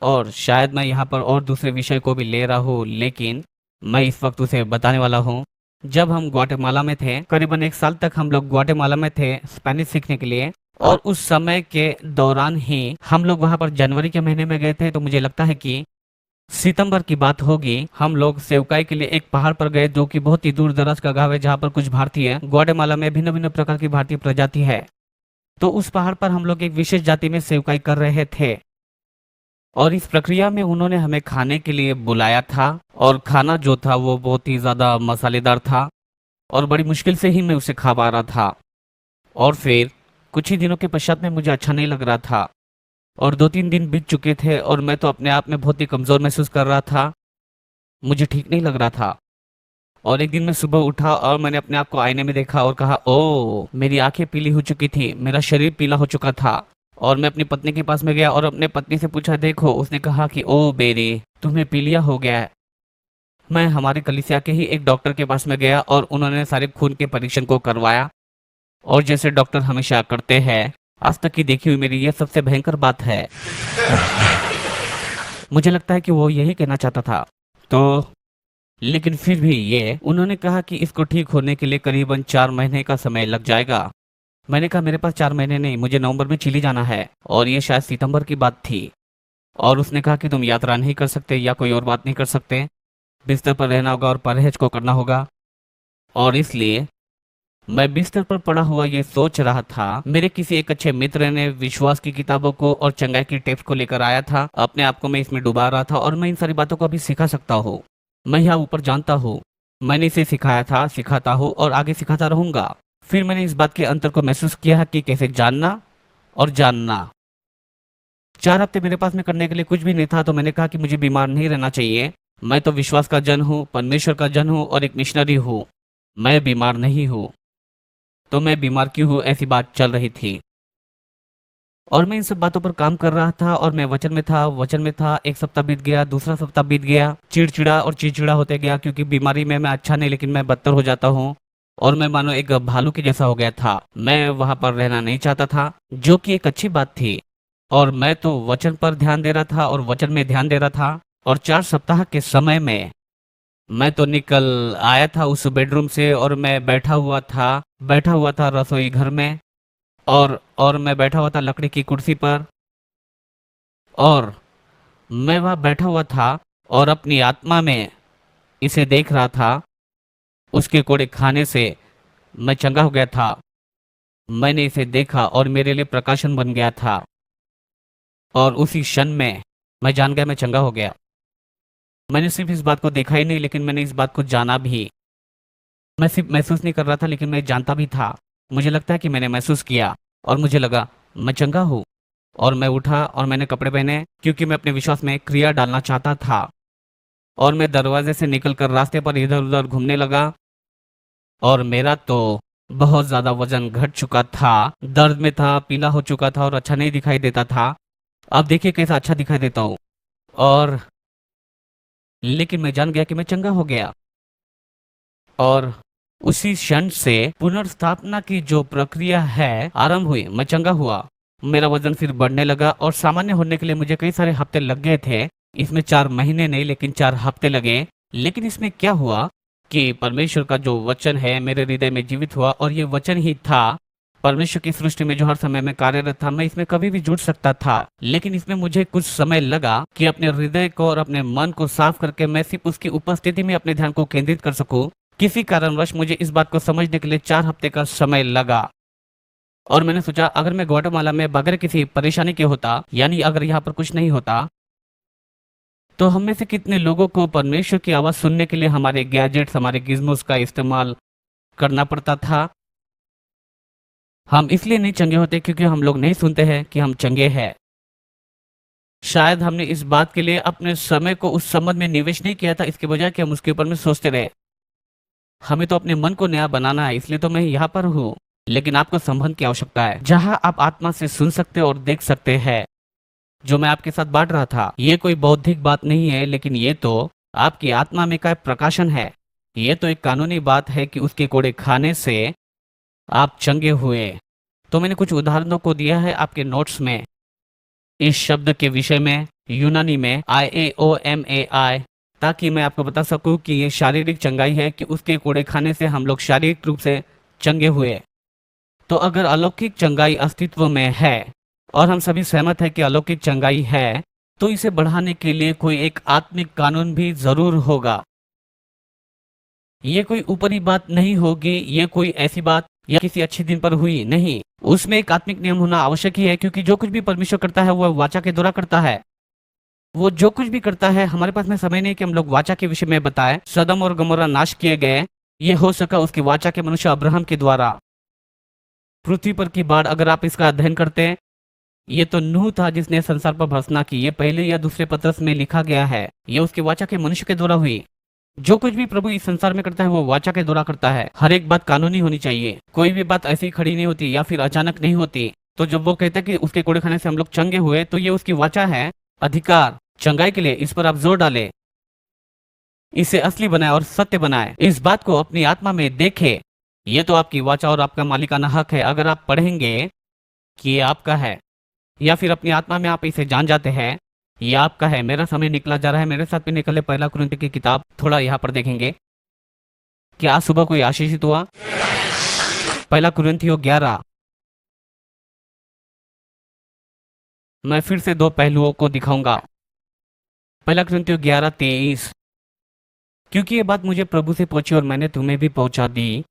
और शायद मैं यहाँ पर और दूसरे विषय को भी ले रहा हूँ, लेकिन मैं इस वक्त उसे बताने वाला हूँ। जब हम ग्वाटेमाला में थे, करीबन 1 साल तक हम लोग ग्वाटेमाला में थे स्पेनिश सीखने के लिए, और उस समय के दौरान ही हम लोग वहाँ पर जनवरी के महीने में गए थे। तो मुझे लगता है कि सितंबर की बात होगी। हम लोग सेवकाई के लिए एक पहाड़ पर गए जो कि बहुत ही दूर दराज का गांव है, जहाँ पर कुछ भारतीय, ग्वाटेमाला में भिन्न भिन्न प्रकार की भारतीय प्रजाति है। तो उस पहाड़ पर हम लोग एक विशेष जाति में सेवकाई कर रहे थे, और इस प्रक्रिया में उन्होंने हमें खाने के लिए बुलाया था, और खाना जो था वो बहुत ही ज्यादा मसालेदार था, और बड़ी मुश्किल से ही मैं उसे खा पा रहा था। और फिर कुछ ही दिनों के पश्चात में मुझे अच्छा नहीं लग रहा था, और 2-3 दिन बीत चुके थे, और मैं तो अपने आप में बहुत ही कमजोर महसूस कर रहा था। मुझे ठीक नहीं लग रहा था। और एक दिन मैं सुबह उठा और मैंने अपने आप को आईने में देखा और कहा, ओ, मेरी आंखें पीली हो चुकी थी, मेरा शरीर पीला हो चुका था। और मैं अपनी पत्नी के पास में गया और अपने पत्नी से पूछा, देखो। उसने कहा कि ओ बेरी, तुम्हें पीलिया हो गया है। मैं हमारे कलीसिया के ही एक डॉक्टर के पास में गया, और उन्होंने सारे खून के परीक्षण को करवाया, और जैसे डॉक्टर हमेशा करते हैं, आज तक की देखी हुई मेरी यह सबसे भयंकर बात है। मुझे लगता है कि वो यही कहना चाहता था। तो लेकिन फिर भी ये उन्होंने कहा कि इसको ठीक होने के लिए करीबन 4 महीने का समय लग जाएगा। मैंने कहा, मेरे पास 4 महीने नहीं, मुझे नवंबर में चिली जाना है, और ये शायद सितंबर की बात थी। और उसने कहा कि तुम यात्रा नहीं कर सकते या कोई और बात नहीं कर सकते, बिस्तर पर रहना होगा और परहेज को करना होगा। और इसलिए मैं बिस्तर पर पड़ा हुआ ये सोच रहा था। मेरे किसी एक अच्छे मित्र ने विश्वास की किताबों को और चंगाई की टिप्स को लेकर आया था। अपने आप को मैं इसमें डुबा रहा था, और मैं इन सारी बातों को अभी सिखा सकता हूँ। मैं यहाँ ऊपर जानता हूँ, मैंने इसे सिखाया था, सिखाता हूँ और आगे सिखाता रहूंगा। फिर मैंने इस बात के अंतर को महसूस किया कि कैसे जानना और जानना। 4 हफ्ते मेरे पास में करने के लिए कुछ भी नहीं था, तो मैंने कहा कि मुझे बीमार नहीं रहना चाहिए। मैं तो विश्वास का जन हूँ, परमेश्वर का जन हूँ और एक मिशनरी हूँ। मैं बीमार नहीं हूँ, तो मैं बीमार क्यों हूँ, ऐसी बात चल रही थी। और मैं इन सब बातों पर काम कर रहा था, और मैं वचन में था। 1 सप्ताह बीत गया, दूसरा सप्ताह बीत गया, चिड़चिड़ा और चिड़चिड़ा होते गया, क्योंकि बीमारी में मैं अच्छा नहीं, लेकिन मैं बदतर हो जाता हूँ, और मैं मानो एक भालू के जैसा हो गया था। मैं वहां पर रहना नहीं चाहता था, जो कि एक अच्छी बात थी। और मैं तो वचन पर ध्यान दे रहा था और वचन में ध्यान दे रहा था। और 4 सप्ताह के समय में मैं तो निकल आया था उस बेडरूम से, और मैं बैठा हुआ था रसोई घर में, और मैं बैठा हुआ था लकड़ी की कुर्सी पर, और मैं वहां बैठा हुआ था और अपनी आत्मा में इसे देख रहा था। उसके कोड़े खाने से मैं चंगा हो गया था। मैंने इसे देखा और मेरे लिए प्रकाशन बन गया था, और उसी क्षण में मैं जान गया मैं चंगा हो गया। मैंने सिर्फ इस बात को देखा ही नहीं, लेकिन मैंने इस बात को जाना भी। मैं सिर्फ महसूस नहीं कर रहा था, लेकिन मैं जानता भी था। मुझे लगता है कि मैंने महसूस किया, और मुझे लगा मैं चंगा हूँ। और मैं उठा और मैंने कपड़े पहने, क्योंकि मैं अपने विश्वास में क्रिया डालना चाहता था। और मैं दरवाजे से निकलकर रास्ते पर इधर उधर घूमने लगा, और मेरा तो बहुत ज्यादा वजन घट चुका था, दर्द में था, पीला हो चुका था और अच्छा नहीं दिखाई देता था। अब देखिए कैसा अच्छा दिखाई देता हूँ। और लेकिन मैं जान गया कि मैं चंगा हो गया, और उसी क्षण से पुनर्स्थापना की जो प्रक्रिया है आरंभ हुई। मैं चंगा हुआ, मेरा वजन फिर बढ़ने लगा, और सामान्य होने के लिए मुझे कई सारे हफ्ते लग गए थे। इसमें 4 महीने नहीं, लेकिन 4 हफ्ते लगे। लेकिन इसमें क्या हुआ कि परमेश्वर का जो वचन है मेरे हृदय में जीवित हुआ, और ये वचन ही था परमेश्वर की सृष्टि में जो हर समय में कार्यरत था। मैं इसमें कभी भी जुड़ सकता था, लेकिन इसमें मुझे कुछ समय लगा कि अपने हृदय को और अपने मन को साफ करके मैं सिर्फ उसकी उपस्थिति में अपने ध्यान को केंद्रित कर सकूं। किसी कारणवश मुझे इस बात को समझने के लिए 4 हफ्ते का समय लगा। और मैंने सोचा, अगर मैं ग्वाटेमाला में बगैर किसी परेशानी के होता, यानी अगर यहाँ पर कुछ नहीं होता, तो हम में से कितने लोगों को परमेश्वर की आवाज सुनने के लिए हमारे गैजेट्स, हमारे गिज़मोस का इस्तेमाल करना पड़ता था। हम इसलिए नहीं चंगे होते क्योंकि हम लोग नहीं सुनते हैं कि हम चंगे हैं। शायद हमने इस बात के लिए अपने समय को उस संबंध में निवेश नहीं किया था, इसके बजाय कि हम उसके ऊपर में सोचते रहे। हमें तो अपने मन को नया बनाना है, इसलिए तो मैं यहाँ पर हूँ। लेकिन आपको संबंध की आवश्यकता है, जहाँ आप आत्मा से सुन सकते और देख सकते हैं। जो मैं आपके साथ बांट रहा था, ये कोई बौद्धिक बात नहीं है, लेकिन ये तो आपकी आत्मा में का प्रकाशन है। ये तो एक कानूनी बात है कि उसके कोड़े खाने से आप चंगे हुए। तो मैंने कुछ उदाहरणों को दिया है आपके नोट्स में। इस शब्द के विषय में यूनानी में IAOMAI, ताकि मैं आपको बता सकूं कि ये शारीरिक चंगाई है कि उसके कूड़े खाने से हम लोग शारीरिक रूप से चंगे हुए। तो अगर अलौकिक चंगाई अस्तित्व में है और हम सभी सहमत हैं कि अलौकिक चंगाई है, तो इसे बढ़ाने के लिए कोई एक आत्मिक कानून भी जरूर होगा। ये कोई ऊपरी बात नहीं होगी, ये कोई ऐसी बात या किसी अच्छे दिन पर हुई नहीं। उसमें एक आत्मिक नियम होना आवश्यक ही है, क्योंकि जो कुछ भी परमेश्वर करता है वह वाचा के द्वारा करता है। वो जो कुछ भी करता है, हमारे पास में समय नहीं कि हम लोग वाचा के विषय में बताएं। सदम और गमोरा नाश किए गए, ये हो सका उसकी वाचा के मनुष्य अब्राहम के द्वारा। पृथ्वी पर की बाढ़, अगर आप इसका अध्ययन करते हैं, ये तो नूह था जिसने संसार पर भर्त्सना की। ये पहले या दूसरे पत्रस में लिखा गया है, ये उसकी वाचा के मनुष्य के द्वारा हुई। जो कुछ भी प्रभु इस संसार में करता है वो वाचा के द्वारा करता है। हर एक बात कानूनी होनी चाहिए, कोई भी बात ऐसी खड़ी नहीं होती या फिर अचानक नहीं होती। तो जब वो कहता है कि उसके कोड़े खाने से हम लोग चंगे हुए, तो ये उसकी वाचा है। अधिकार चंगाई के लिए इस पर आप जोर डालें, इसे असली बनाए और सत्य बनाए। इस बात को अपनी आत्मा में देखे। ये तो आपकी वाचा और आपका मालिकाना हक है। अगर आप पढ़ेंगे कि ये आपका है, या फिर अपनी आत्मा में आप इसे जान जाते हैं ये आपका है। मेरा समय निकला जा रहा है, मेरे साथ भी निकले पहला कुरिन्थियों की किताब, थोड़ा यहाँ पर देखेंगे। क्या आज सुबह कोई आशीषित हुआ? पहला कुरिन्थियों 11। मैं फिर से दो पहलुओं को दिखाऊंगा। पहला कुरिन्थियों 11:23। क्योंकि ये बात मुझे प्रभु से पहुंची और मैंने तुम्हें भी पहुंचा दी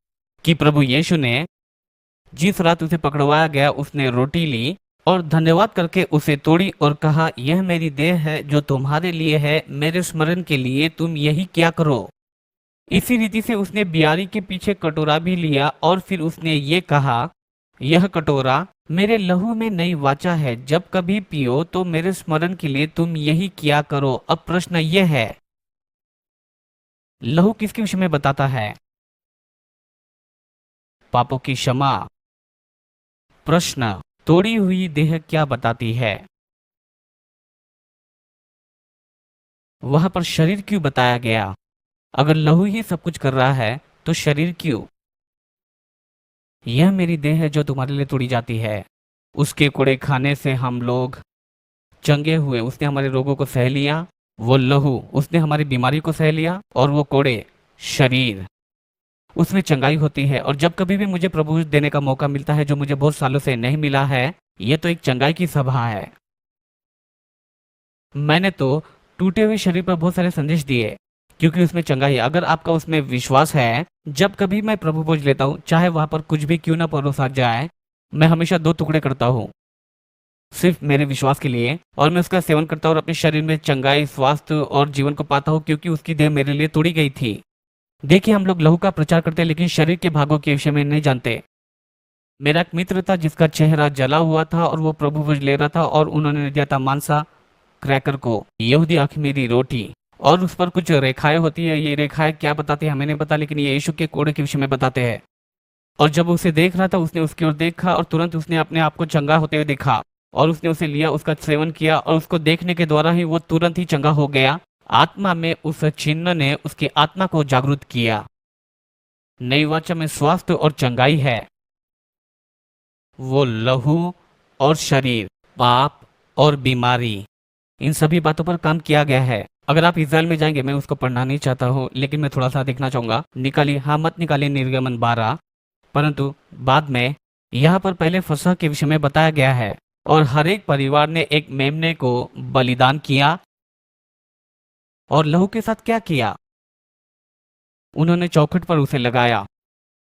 कि प्रभु यीशु ने जिस रात उसे पकड़वाया गया, उसने रोटी ली और धन्यवाद करके उसे तोड़ी और कहा, यह मेरी देह है जो तुम्हारे लिए है, मेरे स्मरण के लिए तुम यही क्या करो। इसी रीति से उसने बियारी के पीछे कटोरा भी लिया और फिर उसने ये कहा, यह कटोरा मेरे लहू में नई वाचा है, जब कभी पियो तो मेरे स्मरण के लिए तुम यही किया करो। अब प्रश्न यह है, लहू किसके विषय में बताता है? पापों की क्षमा। प्रश्न, तोड़ी हुई देह क्या बताती है? वहां पर शरीर क्यों बताया गया? अगर लहू ही सब कुछ कर रहा है तो शरीर क्यों? यह मेरी देह है जो तुम्हारे लिए तोड़ी जाती है। उसके कोड़े खाने से हम लोग चंगे हुए। उसने हमारे रोगों को सह लिया। वो लहू, उसने हमारी बीमारी को सह लिया। और वो कोड़े, शरीर, उसमें चंगाई होती है। और जब कभी भी मुझे प्रभु देने का मौका मिलता है, जो मुझे बहुत सालों से नहीं मिला है, ये तो एक चंगाई की सभा है। मैंने तो टूटे हुए शरीर पर बहुत सारे संदेश दिए, क्योंकि उसमें चंगाई है। अगर आपका उसमें विश्वास है, जब कभी मैं प्रभु भोज लेता हूँ, चाहे वहां पर कुछ भी क्यों ना परोसा जाए, मैं हमेशा 2 टुकड़े करता हूँ सिर्फ मेरे विश्वास के लिए, और मैं उसका सेवन करता हूँ और अपने शरीर में चंगाई, स्वास्थ्य और जीवन को पाता हूँ, क्योंकि उसकी देह मेरे लिए तोड़ी गई थी। देखिए, हम लोग लहू का प्रचार करते हैं, लेकिन शरीर के भागों के विषय में नहीं जानते। मेरा एक मित्र था जिसका चेहरा जला हुआ था और वो प्रभु भोज ले रहा था, और उन्होंने दिया था मांसा क्रैकर को, यहूदी अखमीरी रोटी, और उस पर कुछ रेखाएं होती है। ये रेखाएं क्या बताती है हमें नहीं पता, लेकिन ये यीशु के कोड़े के विषय में बताते हैं। और जब उसे देख रहा था, उसने उसकी ओर देखा और तुरंत उसने अपने आप को चंगा होते हुए देखा, और उसने उसे लिया, उसका सेवन किया, और उसको देखने के द्वारा ही वो तुरंत ही चंगा हो गया। आत्मा में उस चिन्ह ने उसकी आत्मा को जागरूक किया। नई वाचा में स्वास्थ्य और चंगाई है। वो लहू और शरीर, पाप और बीमारी, इन सभी बातों पर काम किया गया है। अगर आप इस्राएल में जाएंगे, मैं उसको पढ़ना नहीं चाहता हूँ, लेकिन मैं थोड़ा सा देखना चाहूंगा। निकालिए, हाँ मत निकालिए निर्गमन 12, परंतु बाद में यहाँ पर पहले फसह के विषय में बताया गया है। और हर एक परिवार ने एक मेमने को बलिदान किया, और लहू के साथ क्या किया? उन्होंने चौखट पर उसे लगाया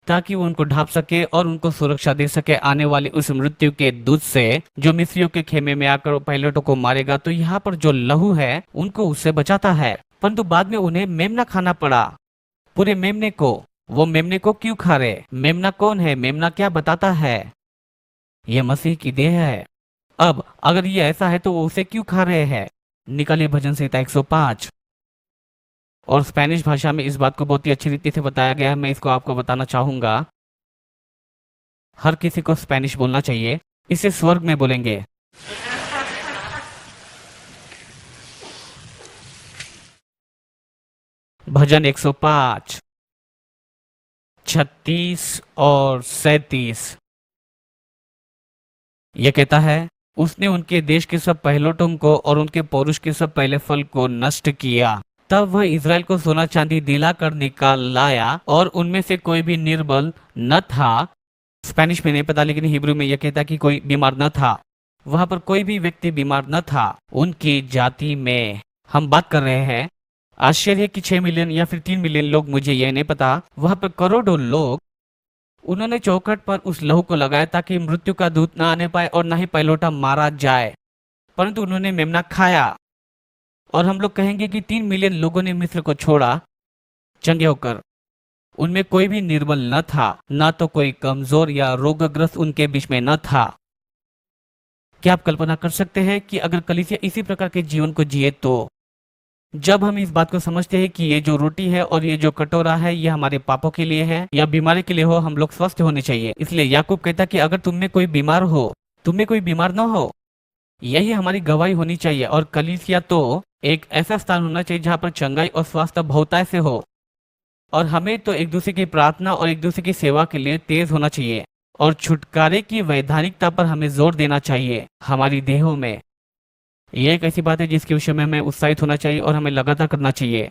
ताकि वो उनको ढांप सके और उनको सुरक्षा दे सके आने वाली उस मृत्यु के दूत से, जो मिस्रियों के खेमे में आकर पायलटों को मारेगा। तो यहाँ पर जो लहू है उनको उससे बचाता है, परंतु बाद में उन्हें मेमना खाना पड़ा, पूरे मेमने को। वो मेमने को क्यों खा रहे? मेमना कौन है? मेमना क्या बताता है? यह मसीह की देह है। अब अगर ये ऐसा है तो वो उसे क्यों खा रहे हैं? निकालिए भजन संहिता 105। और स्पेनिश भाषा में इस बात को बहुत ही अच्छी रीति से बताया गया है। मैं इसको आपको बताना चाहूंगा। हर किसी को स्पेनिश बोलना चाहिए। इसे स्वर्ग में बोलेंगे। भजन 105, 36 और 37। यह कहता है, उसने उनके देश के सब पहिलौठों को और उनके पौरुष के सब पहले फल को नष्ट किया। तब वह इज़राइल को सोना चांदी दिलाकर निकाल लाया और उनमें से कोई भी निर्बल न था। स्पेनिश में नहीं पता, लेकिन हिब्रू में यह कहता कि कोई बीमार न था। वहां पर कोई भी व्यक्ति बीमार न था। उनकी जाति में हम बात कर रहे हैं। आश्चर्य कि 6 मिलियन या फिर 3 मिलियन लोग, मुझे यह नहीं पता। वहां पर करोड़ों लोग। उन्होंने चौखट पर उस लहू को लगाया ताकि मृत्यु का दूत न आने पाए और न ही पहिलौठा मारा जाए, परंतु उन्होंने मेमना खाया। और हम लोग कहेंगे कि 3 मिलियन लोगों ने मिस्र को छोड़ा चंगे होकर। उनमें कोई भी निर्बल न था, न तो कोई कमजोर या रोगग्रस्त उनके बीच में न था। क्या आप कल्पना कर सकते हैं कि अगर कलीसिया इसी प्रकार के जीवन को जिए तो? जब हम इस बात को समझते हैं कि ये जो रोटी है और ये जो कटोरा है ये हमारे पापों के लिए है या बीमारी के लिए हो, हम लोग स्वस्थ होने चाहिए। इसलिए याकूब कहता कि अगर तुम में कोई बीमार हो, तुम में कोई बीमार ना हो, यही हमारी गवाही होनी चाहिए। और कलीसिया तो एक ऐसा स्थान होना चाहिए जहाँ पर चंगाई और स्वास्थ्य बहुतायत से हो। और हमें तो एक दूसरे की प्रार्थना और एक दूसरे की सेवा के लिए तेज होना चाहिए और छुटकारे की वैधानिकता पर हमें जोर देना चाहिए हमारी देहों में। यह एक ऐसी बात है जिसके विषय में हमें उत्साहित होना चाहिए और हमें लगातार करना चाहिए।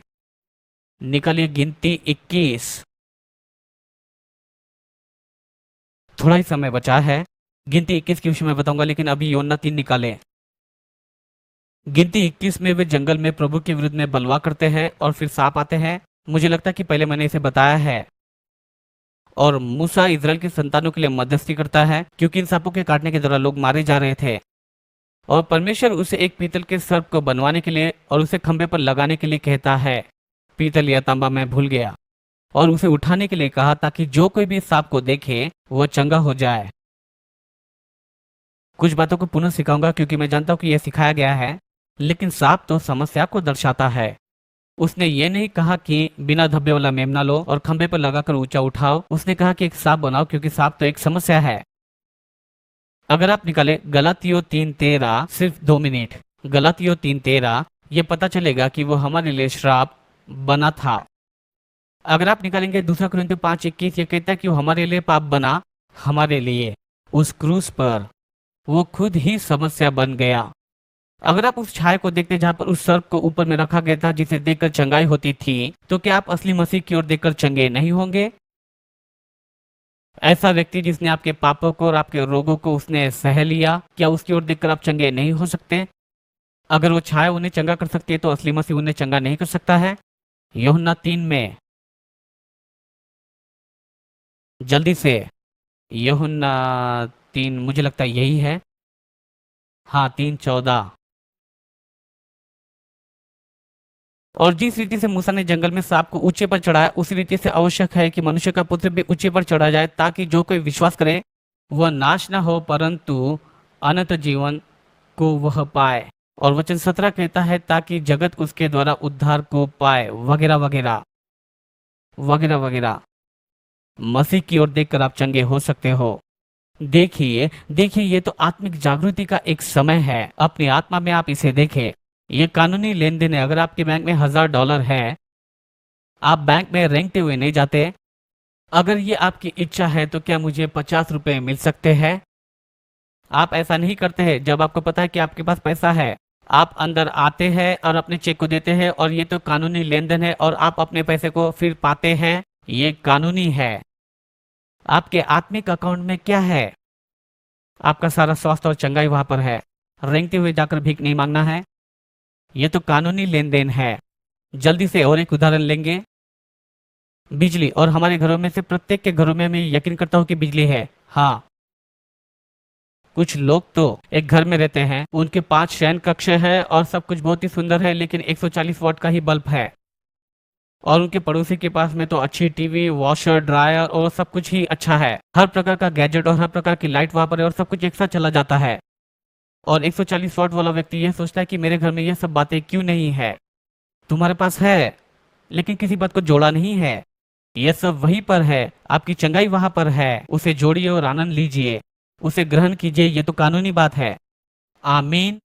निकालिए गिनती 21। थोड़ा ही समय बचा है। गिनती 21 के विषय में बताऊंगा, लेकिन अभी योना 3 निकाले। गिनती 21 में वे जंगल में प्रभु के विरुद्ध में बलवा करते हैं और फिर सांप आते हैं। मुझे लगता है कि पहले मैंने इसे बताया है। और मूसा इज़राइल की संतानों के लिए मध्यस्थी करता है, क्योंकि इन सांपों के काटने के द्वारा लोग मारे जा रहे थे। और परमेश्वर उसे एक पीतल के सर्प को बनवाने के लिए और उसे खंभे पर लगाने के लिए कहता है। पीतल या तांबा मैं भूल गया। और उसे उठाने के लिए कहा ताकि जो कोई भी सांप को देखे वह चंगा हो जाए। कुछ बातों को पुनः सिखाऊंगा क्योंकि मैं जानता हूं कि यह सिखाया गया है, लेकिन सांप तो समस्या को दर्शाता है। उसने ये नहीं कहा कि बिना धब्बे वाला मेमना लो और खंभे पर लगाकर ऊंचा उठाओ। उसने कहा कि एक सांप बनाओ, क्योंकि सांप तो एक समस्या है। अगर आप निकाले गलातियों 3:13, सिर्फ 2 मिनट, गलातियों 3:13, ये पता चलेगा कि वो हमारे लिए श्राप बना था। अगर आप निकालेंगे 2 कुरिन्थियों 5:21, ये कहता है कि वो हमारे लिए पाप बना, हमारे लिए उस क्रूस पर वो खुद ही समस्या बन गया। अगर आप उस छाया को देखते जहां पर उस सर्प को ऊपर में रखा गया था जिसे देखकर चंगाई होती थी, तो क्या आप असली मसीह की ओर देखकर चंगे नहीं होंगे? ऐसा व्यक्ति जिसने आपके पापों को और आपके रोगों को उसने सह लिया, क्या उसकी ओर देखकर आप चंगे नहीं हो सकते? अगर वो छाया उन्हें चंगा कर सकती है तो असली मसीह उन्हें चंगा नहीं कर सकता है? यूहन्ना 3 में, जल्दी से, यूहन्ना 3, मुझे लगता है यही है। हाँ, 3:14। और जिस रीति से मूसा ने जंगल में सांप को ऊंचे पर चढ़ाया, उसी रीति से आवश्यक है कि मनुष्य का पुत्र भी ऊंचे पर चढ़ा जाए, ताकि जो कोई विश्वास करे वह नाश न हो परंतु अनंत जीवन को वह पाए। और वचन 17 कहता है ताकि जगत उसके द्वारा उद्धार को पाए, वगैरह वगैरह वगैरह वगैरह। मसीह की ओर देखकर आप चंगे हो सकते हो। देखिए देखिए, ये तो आत्मिक जागृति का एक समय है। अपनी आत्मा में आप इसे देखें। ये कानूनी लेन देन है। अगर आपके बैंक में $1000 है, आप बैंक में रेंगते हुए नहीं जाते। अगर ये आपकी इच्छा है तो क्या मुझे 50 रुपए मिल सकते हैं? आप ऐसा नहीं करते हैं। जब आपको पता है कि आपके पास पैसा है, आप अंदर आते हैं और अपने चेक को देते हैं, और ये तो कानूनी लेन देन है, और आप अपने पैसे को फिर पाते हैं। ये कानूनी है। आपके आत्मिक अकाउंट में क्या है? आपका सारा स्वास्थ्य और चंगाई वहां पर है। रेंगते हुए जाकर भीख नहीं मांगना है। ये तो कानूनी लेन देन है। जल्दी से और एक उदाहरण लेंगे। बिजली, और हमारे घरों में से प्रत्येक के घरों में मैं यकीन करता हूं कि बिजली है। हाँ, कुछ लोग तो एक घर में रहते हैं, उनके 5 शयन कक्ष है और सब कुछ बहुत ही सुंदर है, लेकिन 140 वाट का ही बल्ब है। और उनके पड़ोसी के पास में तो अच्छी टीवी, वॉशर, ड्रायर और सब कुछ ही अच्छा है। हर प्रकार का गैजेट और हर प्रकार की लाइट वहां पर है और सब कुछ एक साथ चला जाता है। और 140 वाट वाला व्यक्ति यह सोचता है कि मेरे घर में यह सब बातें क्यों नहीं है? तुम्हारे पास है, लेकिन किसी बात को जोड़ा नहीं है। यह सब वहीं पर है, आपकी चंगाई वहां पर है। उसे जोड़िए और आनंद लीजिए, उसे ग्रहण कीजिए, ये तो कानूनी बात है। आमीन।